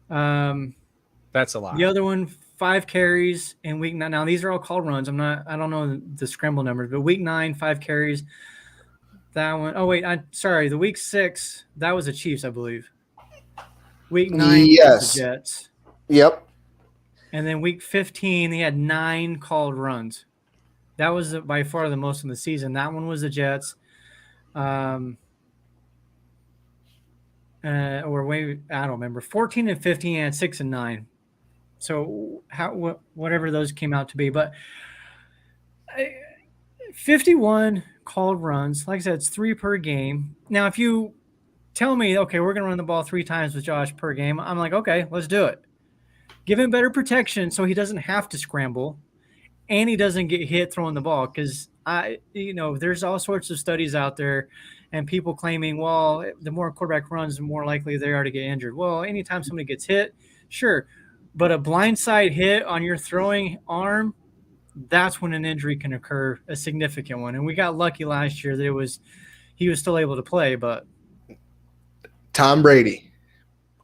That's a lot. The other one, 5 carries in week 9. Now these are all called runs. I don't know the scramble numbers, but week 9, 5 carries. That one. Oh wait, the week 6, that was the Chiefs, I believe. Week 9 was Yes. the Jets. Yep. And then week 15, he had 9 called runs. That was by far the most in the season. That one was the Jets. I don't remember. 14 and 15 and 6 and 9. So whatever those came out to be, but 51 called runs. Like I said, it's 3 per game. Now, if you tell me, okay, we're going to run the ball 3 times with Josh per game, I'm like, okay, let's do it. Give him better protection so he doesn't have to scramble and he doesn't get hit throwing the ball. Because there's all sorts of studies out there and people claiming, well, the more quarterback runs, the more likely they are to get injured. Well, anytime somebody gets hit, sure. But a blindside hit on your throwing arm, that's when an injury can occur, a significant one. And we got lucky last year that he was still able to play. But Tom Brady,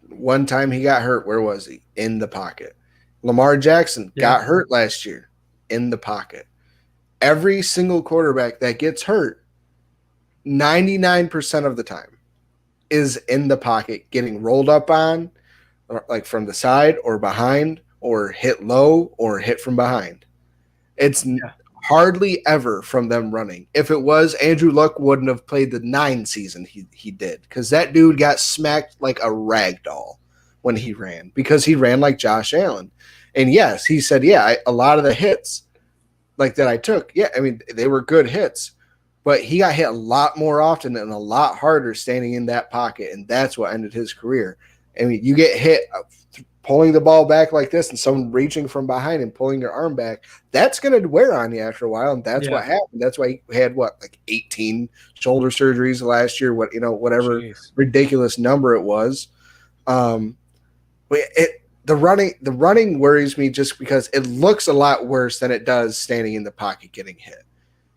one time he got hurt. Where was he? In the pocket. Lamar Jackson got hurt last year. In the pocket. Every single quarterback that gets hurt, 99% of the time, is in the pocket, getting rolled up on, like from the side or behind, or hit low or hit from behind. It's hardly ever from them running. If it was, Andrew Luck wouldn't have played the 9 season he did, because that dude got smacked like a rag doll when he ran, because he ran like Josh Allen. And yes, he said, a lot of the hits like that I took, I mean, they were good hits, but he got hit a lot more often and a lot harder standing in that pocket, and that's what ended his career. I mean, you get hit pulling the ball back like this and someone reaching from behind and pulling your arm back, that's going to wear on you after a while, and that's what happened. That's why he had, 18 shoulder surgeries last year, whatever ridiculous number it was. The running worries me just because it looks a lot worse than it does standing in the pocket getting hit,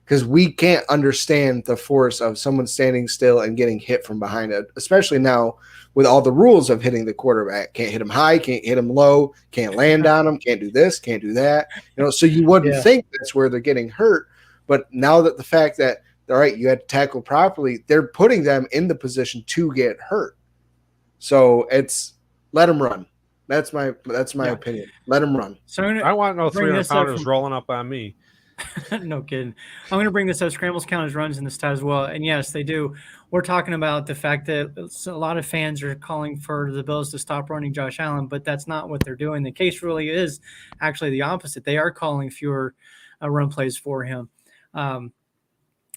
because we can't understand the force of someone standing still and getting hit from behind it, especially now with all the rules of hitting the quarterback. Can't hit him high, can't hit him low, can't land on him, can't do this, can't do that. So you wouldn't think that's where they're getting hurt. But now that the fact that, all right, you had to tackle properly, they're putting them in the position to get hurt. So let them run. That's my opinion. Let them run. So I want no 300-pounders rolling up on me. No kidding. I'm going to bring this up. Scrambles count as runs in the stat as well. And yes, they do. We're talking about the fact that a lot of fans are calling for the Bills to stop running Josh Allen, but that's not what they're doing. The case really is actually the opposite. They are calling fewer run plays for him. And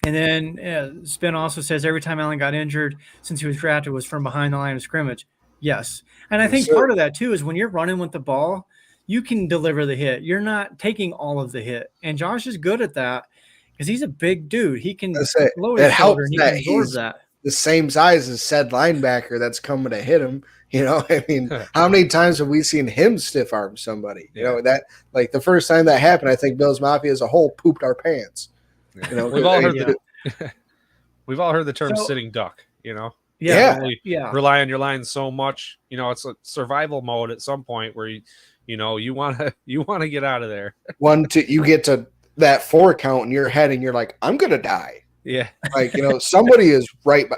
then Spin also says every time Allen got injured since he was drafted was from behind the line of scrimmage. Yes. And I think part of that too is when you're running with the ball, you can deliver the hit. You're not taking all of the hit. And Josh is good at that because he's a big dude. He can lower his shoulder and he can absorb that. The same size as said linebacker that's coming to hit him. I mean, how many times have we seen him stiff arm somebody? That like the first time that happened, I think Bills Mafia as a whole pooped our pants. We've all heard we've all heard the term sitting duck, rely on your line so much. It's a survival mode at some point where you want to get out of there. You get to that 4 count in your head and you're like, I'm gonna die. Yeah. Like, somebody is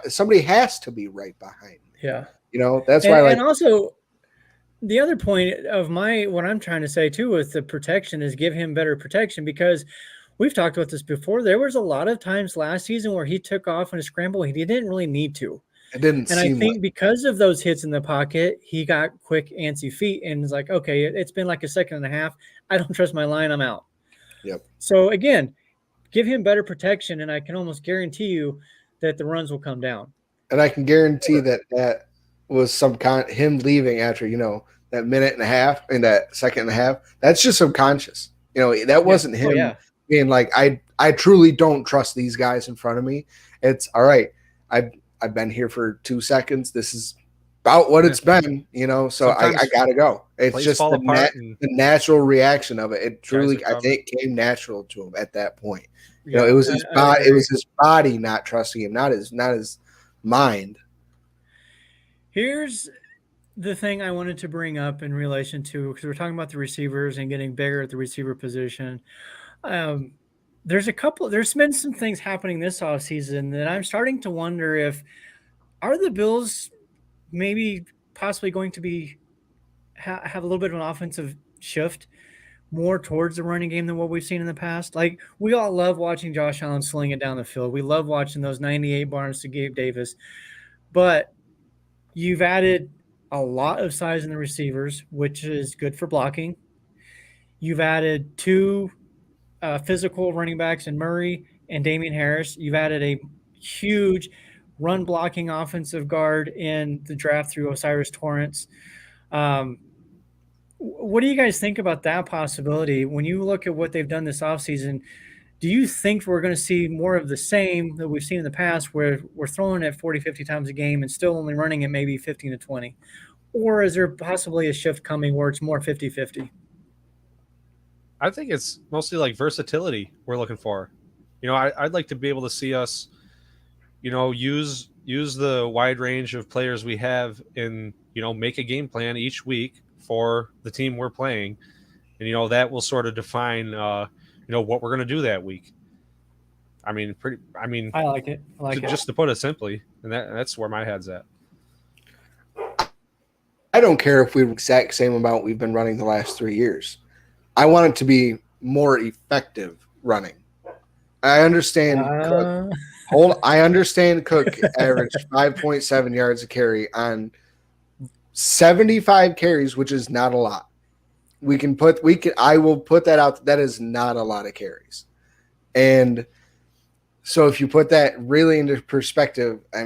somebody has to be right behind me. Yeah. That's why. And also the other point of what I'm trying to say too with the protection is give him better protection, because we've talked about this before. There was a lot of times last season where he took off in a scramble. He didn't really need to. It didn't. And I think because of those hits in the pocket, he got quick, antsy feet and was like, okay, it's been like a second and a half. I don't trust my line. I'm out. Yep. So again, give him better protection, and I can almost guarantee you that the runs will come down. And I can guarantee that was some him leaving after that minute and a half and that second and a half. That's just subconscious. That wasn't him being like, I truly don't trust these guys in front of me. It's all right. I've been here for 2 seconds. This is about what it's been, so I got to go. It's just the natural reaction of it. It truly, I think, came natural to him at that point. It was his body. It was his body not trusting him, not his mind. Here's the thing I wanted to bring up in relation to, because we're talking about the receivers and getting bigger at the receiver position. There's been some things happening this offseason that I'm starting to wonder if are the Bills maybe possibly going to be have a little bit of an offensive shift more towards the running game than what we've seen in the past? Like, we all love watching Josh Allen sling it down the field. We love watching those 98 barns to Gabe Davis. But you've added a lot of size in the receivers, which is good for blocking. You've added two physical running backs in Murray and Damian Harris. You've added a huge run blocking offensive guard in the draft through Osiris Torrance. What do you guys think about that possibility? When you look at what they've done this offseason, do you think we're going to see more of the same that we've seen in the past where we're throwing it 40, 50 times a game and still only running it maybe 15 to 20? Or is there possibly a shift coming where it's more 50-50? I think it's mostly like versatility we're looking for. I'd like to be able to see us, use the wide range of players we have in, make a game plan each week for the team we're playing. And, that will sort of define, what we're going to do that week. I like it. Just to put it simply, and that's where my head's at. I don't care if we're the exact same amount we've been running the last 3 years. I want it to be more effective running. I understand Cook. I understand Cook averaged 5.7 yards a carry on 75 carries, which is not a lot. I will put that out. That is not a lot of carries. And so if you put that really into perspective, I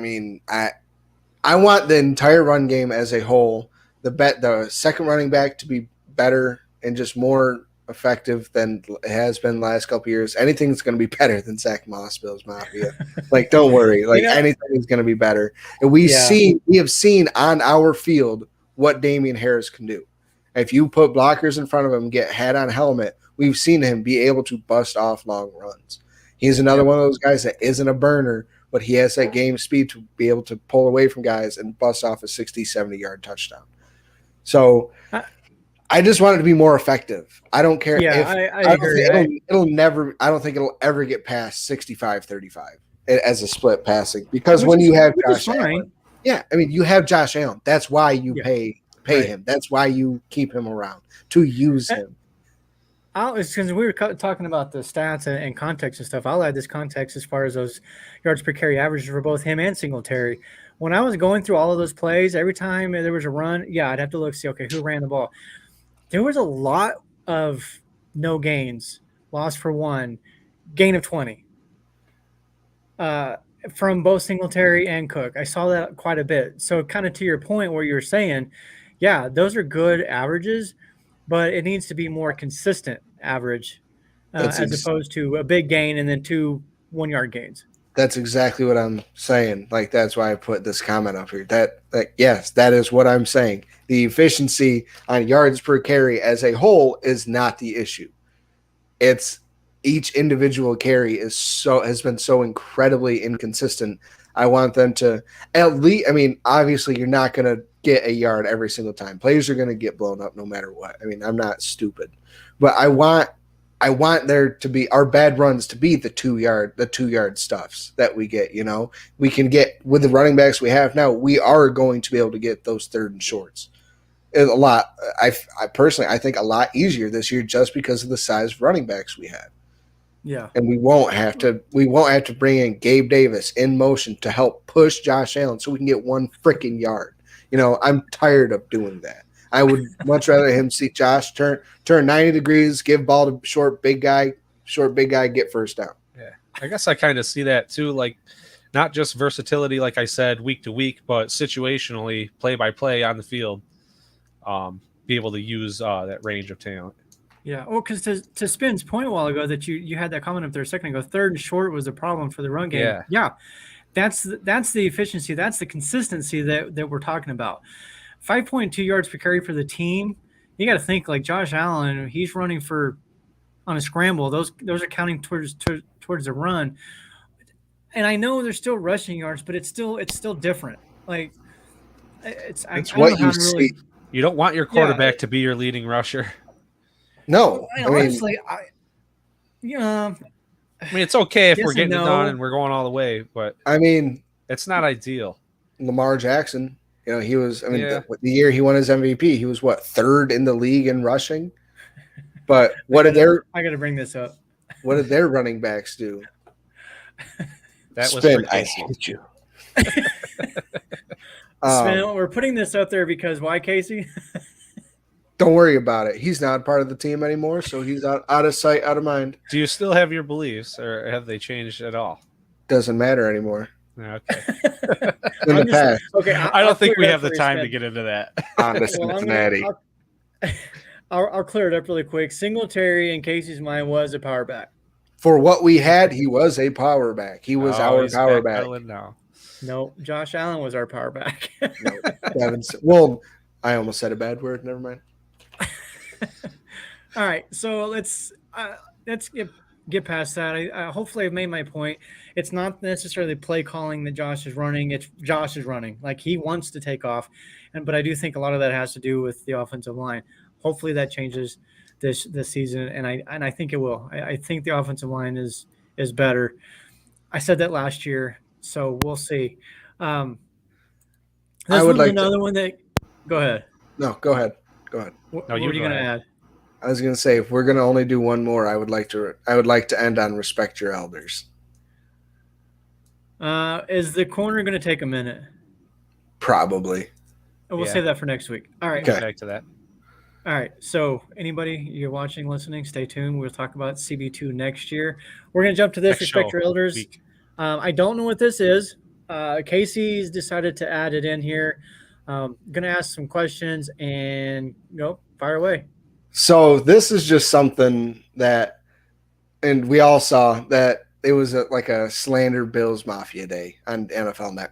want the entire run game as a whole, the second running back to be better and just more effective than it has been the last couple of years. Anything's going to be better than Zach Moss, Bills Mafia. Don't worry. Anything is going to be better. And we have seen on our field what Damian Harris can do. If you put blockers in front of him, get head on helmet, we've seen him be able to bust off long runs. He's another one of those guys that isn't a burner, but he has that game speed to be able to pull away from guys and bust off a 60, 70-yard touchdown. So I just want it to be more effective. I don't care. Yeah, I agree. I don't think it'll ever get past 65-35 as a split passing because when you have Josh Allen, you have Josh Allen. That's why you pay him. That's why you keep him around, to use him. It's because we were talking about the stats and context and stuff. I'll add this context as far as those yards per carry averages for both him and Singletary. When I was going through all of those plays, every time there was a run, I'd have to look, see, okay, who ran the ball? There was a lot of no gains, loss for 1, gain of 20 from both Singletary and Cook. I saw that quite a bit. So kind of to your point where you're saying, those are good averages, but it needs to be more consistent average as opposed to a big gain and then 2 1-yard gains. That's exactly what I'm saying. That's why I put this comment up here. Yes, that is what I'm saying. The efficiency on yards per carry as a whole is not the issue. It's each individual carry has been so incredibly inconsistent. I want them to at least. Obviously, you're not going to get a yard every single time. Players are going to get blown up no matter what. I'm not stupid, but I want there to be our bad runs to be the 2-yard stuffs that we get. We can get with the running backs we have now. We are going to be able to get those 3rd and shorts a lot. I personally, I think a lot easier this year just because of the size of running backs we have. Yeah, and we won't have to bring in Gabe Davis in motion to help push Josh Allen so we can get 1 freaking yard. I'm tired of doing that. I would much rather him see Josh turn 90 degrees, give ball to short big guy, get first down. Yeah, I guess I kind of see that too. Not just versatility, like I said, week to week, but situationally, play by play on the field, be able to use that range of talent. Yeah. Oh, because to Spin's point a while ago that you had that comment up there a second ago, 3rd and short was the problem for the run game. Yeah. That's the efficiency. That's the consistency that we're talking about. 5.2 yards per carry for the team. You got to think Josh Allen. He's running on a scramble. Those are counting towards the run. And I know they're still rushing yards, but it's still different. It's what you see. You don't want your quarterback to be your leading rusher. No, honestly, it's okay if we're getting it done and we're going all the way, but it's not ideal. Lamar Jackson, You know, he was. I mean, Yeah. the year he won his MVP, he was what, third in the league in rushing. But what I did got to bring this up. their running backs do? That was Spin. for I Casey. hate you. Sven, we're putting this out there because why, Casey? Don't worry about it. He's not part of the team anymore, so he's out of sight, out of mind. Do you still have your beliefs, or have they changed at all? Doesn't matter anymore. Okay. In the past, Okay, I don't think we have the time to get into that. on to Well, Cincinnati. I'll clear it up really quick. Singletary, in Casey's mind, was a power back. For what we had, he was a power back. He was our he's power back. now. No, Josh Allen was our power back. Well, I almost said a bad word. Never mind. All right, so let's get past that. I hopefully I've made my point. It's not necessarily play calling that Josh is running. It's Josh is running. Like, he wants to take off, but I do think a lot of that has to do with the offensive line. Hopefully that changes this season, and I think it will. I think the offensive line is better. I said that last year, so we'll see. I would like another one that. Go ahead. No, go ahead. What No, were you you go going to ahead. add? I was gonna say, if we're gonna only do one more, I would like to end on respect your elders. Is the corner going to take a minute? Probably. We'll Yeah. save that for next week. All right. Okay. Back to that. All right. So anybody you're watching, listening, stay tuned. We'll talk about CB2 next year. We're going to jump to this. Next Respect show, your elders. week. I don't know what this is. Casey's decided to add it in here. Going to ask some questions and fire away. So this is just something that, and we all saw that it was like a slander Bills Mafia day on NFL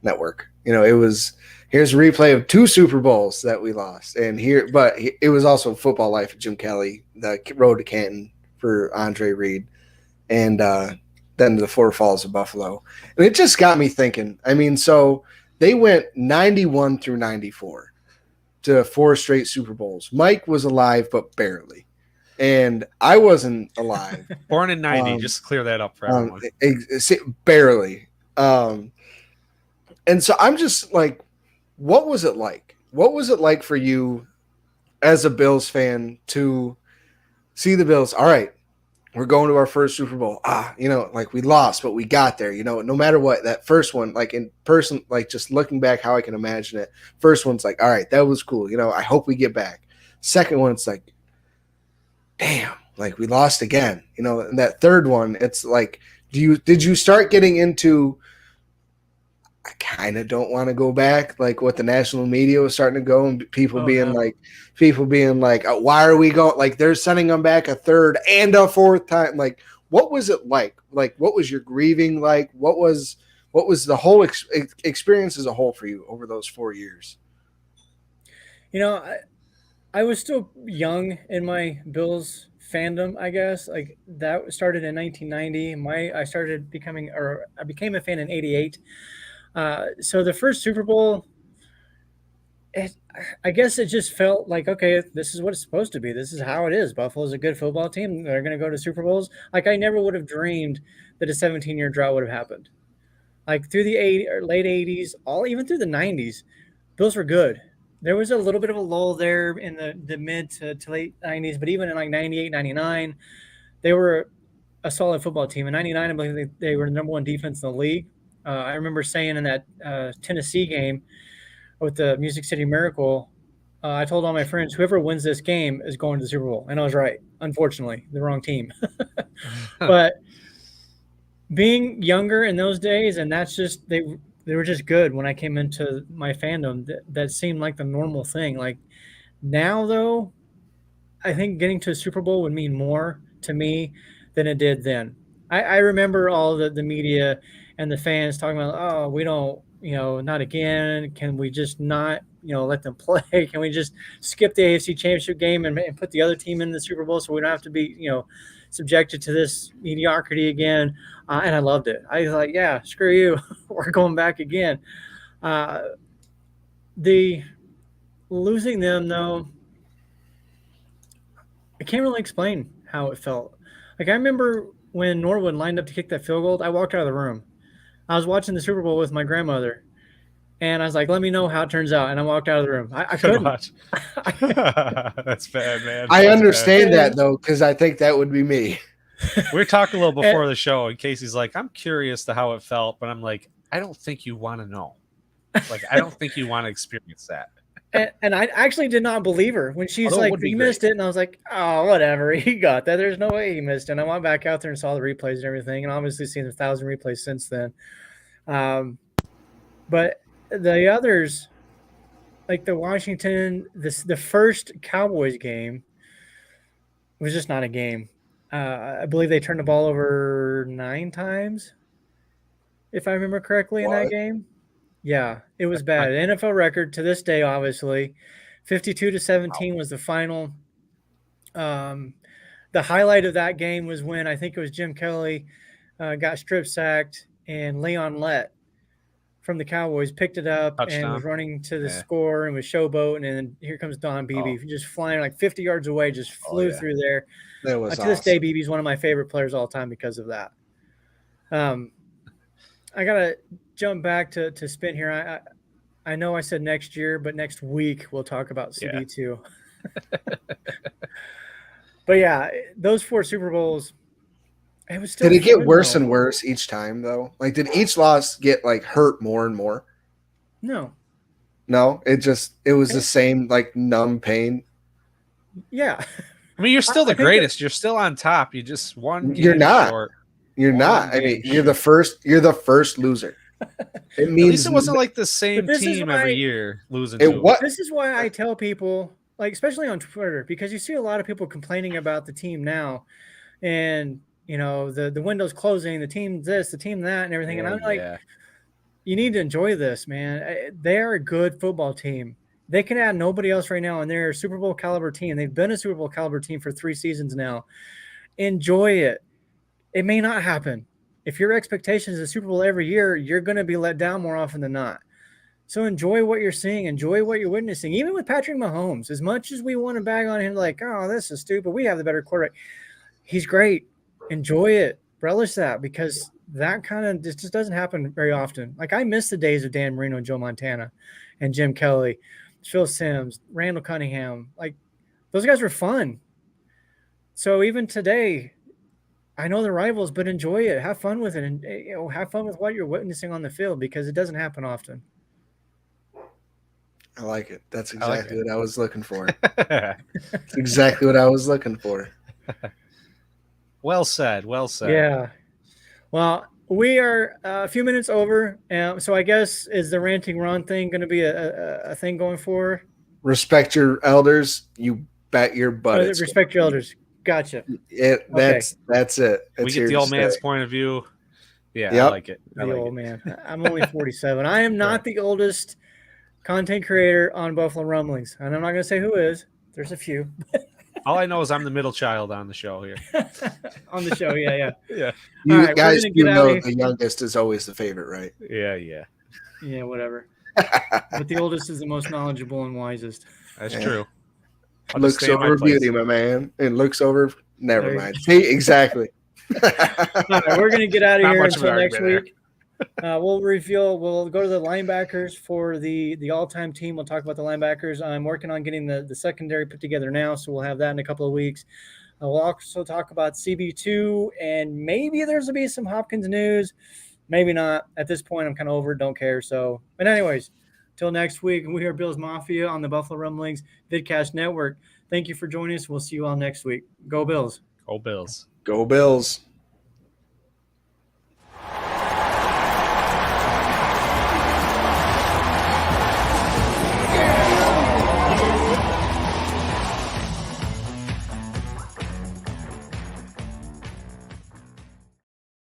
Network. You know, here's a replay of 2 Super Bowls that we lost, but it was also Football Life of Jim Kelly, the road to Canton for Andre Reed, and then the 4 Falls of Buffalo, and it just got me thinking. I mean, so they went 91 through 94 to 4 straight Super Bowls. Mike was alive, but barely. And I wasn't alive. Born in 90. Just clear that up for everyone. Barely. And so I'm just like, what was it like? What was it like for you as a Bills fan to see the Bills? All right, we're going to our first Super Bowl. Like, we lost, but we got there. You know, no matter what, that first one, like in person, like just looking back how I can imagine it, first one's like, all right, that was cool. You know, I hope we get back. Second one, it's like, damn, like we lost again. You know, and that third one, it's like, did you start getting into, I kind of don't want to go back, like what the national media was starting to go, and people being like, why are we going? Like, they're sending them back a third and a fourth time. Like, what was it like? Like, what was your grieving like? What was the whole experience as a whole for you over those 4 years? You know, I was still young in my Bills fandom, I guess. Like, that started in 1990. I became a fan in 88. So the first Super Bowl, I guess it just felt like, okay, this is what it's supposed to be. This is how it is. Buffalo's a good football team. They're going to go to Super Bowls. Like, I never would have dreamed that a 17-year drought would have happened. Like, through the late 80s, even through the 90s, Bills were good. There was a little bit of a lull there in the mid to late 90s, but even in like 98, 99, they were a solid football team. In 99, I believe they were the number 1 defense in the league. I remember saying in that Tennessee game with the Music City Miracle, I told all my friends, whoever wins this game is going to the Super Bowl. And I was right. Unfortunately, the wrong team. But being younger in those days, and that's just, they were just good when I came into my fandom. That seemed like the normal thing. Like, now, though, I think getting to a Super Bowl would mean more to me than it did then. I remember all the media and the fans talking about, oh, we don't, not again. Can we just not, let them play? Can we just skip the AFC Championship game and put the other team in the Super Bowl so we don't have to be, subjected to this mediocrity again? And I loved it. I was like, yeah, screw you. We're going back again. The losing them, though, I can't really explain how it felt. Like, I remember when Norwood lined up to kick that field goal, I walked out of the room. I was watching the Super Bowl with my grandmother, And I was like, let me know how it turns out. And I walked out of the room. I Couldn't couldn't. watch. That's bad, man. I That's understand bad. that though, because I think that would be me. We were talking a little before the show, and Casey's like, I'm curious to how it felt, but I'm like, I don't think you want to know. Like, I don't think you want to experience that. And I actually did not believe her when she's Although it like, would be he great. missed it. And I was like, oh, whatever. He got that. There's no way he missed it. And I went back out there and saw the replays and everything. And obviously seen 1,000 replays since then. But the others, like the Washington, the first Cowboys game was just not a game. I believe they turned the ball over 9 times, if I remember correctly, in that game. Yeah, it was bad. NFL record to this day, obviously. 52-17 was the final. The highlight of that game was when I think it was Jim Kelly got strip sacked and Leon Lett from the Cowboys picked it up and was running to the score and was showboating. And then here comes Don Beebe, just flying like 50 yards away, just flew through there. That was to this day, Beebe's one of my favorite players all time because of that. I gotta jump back to spin here. I know I said next year, but next week we'll talk about CB2. But yeah, those 4 Super Bowls. It was still did it get fun, worse though. and worse each time though? Like, did each loss get like hurt more and more? No, it was the same like numb pain. Yeah, I mean, you're still the greatest. You're still on top. You just won. You're not. Short. You're not. I mean, you're the first loser. It means at least it wasn't like the same team every year losing. This is why I tell people, like, especially on Twitter, because you see a lot of people complaining about the team now, and you know the window's closing, the team this, the team that, and everything. And I'm like, you need to enjoy this, man. They're a good football team. They can add nobody else right now, and they're a Super Bowl caliber team. They've been a Super Bowl caliber team for 3 seasons now. Enjoy it. It may not happen. If your expectation is a Super Bowl every year, you're going to be let down more often than not. So enjoy what you're seeing. Enjoy what you're witnessing. Even with Patrick Mahomes, as much as we want to bag on him like, oh, this is stupid, we have the better quarterback. He's great. Enjoy it. Relish that, because that kind of just doesn't happen very often. Like, I miss the days of Dan Marino and Joe Montana and Jim Kelly, Phil Simms, Randall Cunningham. Like, those guys were fun. So even today, I know the rivals, but enjoy it. Have fun with it, and have fun with what you're witnessing on the field, because it doesn't happen often. I like it. That's exactly what I was looking for. That's exactly what I was looking for. Well said. Well said. Yeah. Well, we are a few minutes over, so I guess is the ranting Ron thing going to be a thing going forward? Respect your elders. You bet your butt. Respect your elders. Gotcha. That's it. We get the old man's point of view. Yeah, yep. I like it. The old man. I'm only 47. I am not the oldest content creator on Buffalo Rumblings, and I'm not going to say who is. There's a few. Oh, All I know is I'm the middle child on the show here. On the show, yeah. You right, guys do know the youngest is always the favorite, right? Yeah, whatever. But the oldest is the most knowledgeable and wisest. That's true. Looks over beauty, my man, and looks over. Never mind. See, exactly. All right, we're gonna get out of here until next week. We'll go to the linebackers for the all-time team. We'll talk about the linebackers. I'm working on getting the secondary put together now, so we'll have that in a couple of weeks. We'll also talk about CB2, and maybe there's going to be some Hopkins news. Maybe not. At this point, I'm kind of over it. Don't care. So, but anyways, till next week, we are Bills Mafia on the Buffalo Rumblings Vidcast Network. Thank you for joining us. We'll see you all next week. Go Bills. Go Bills. Go Bills.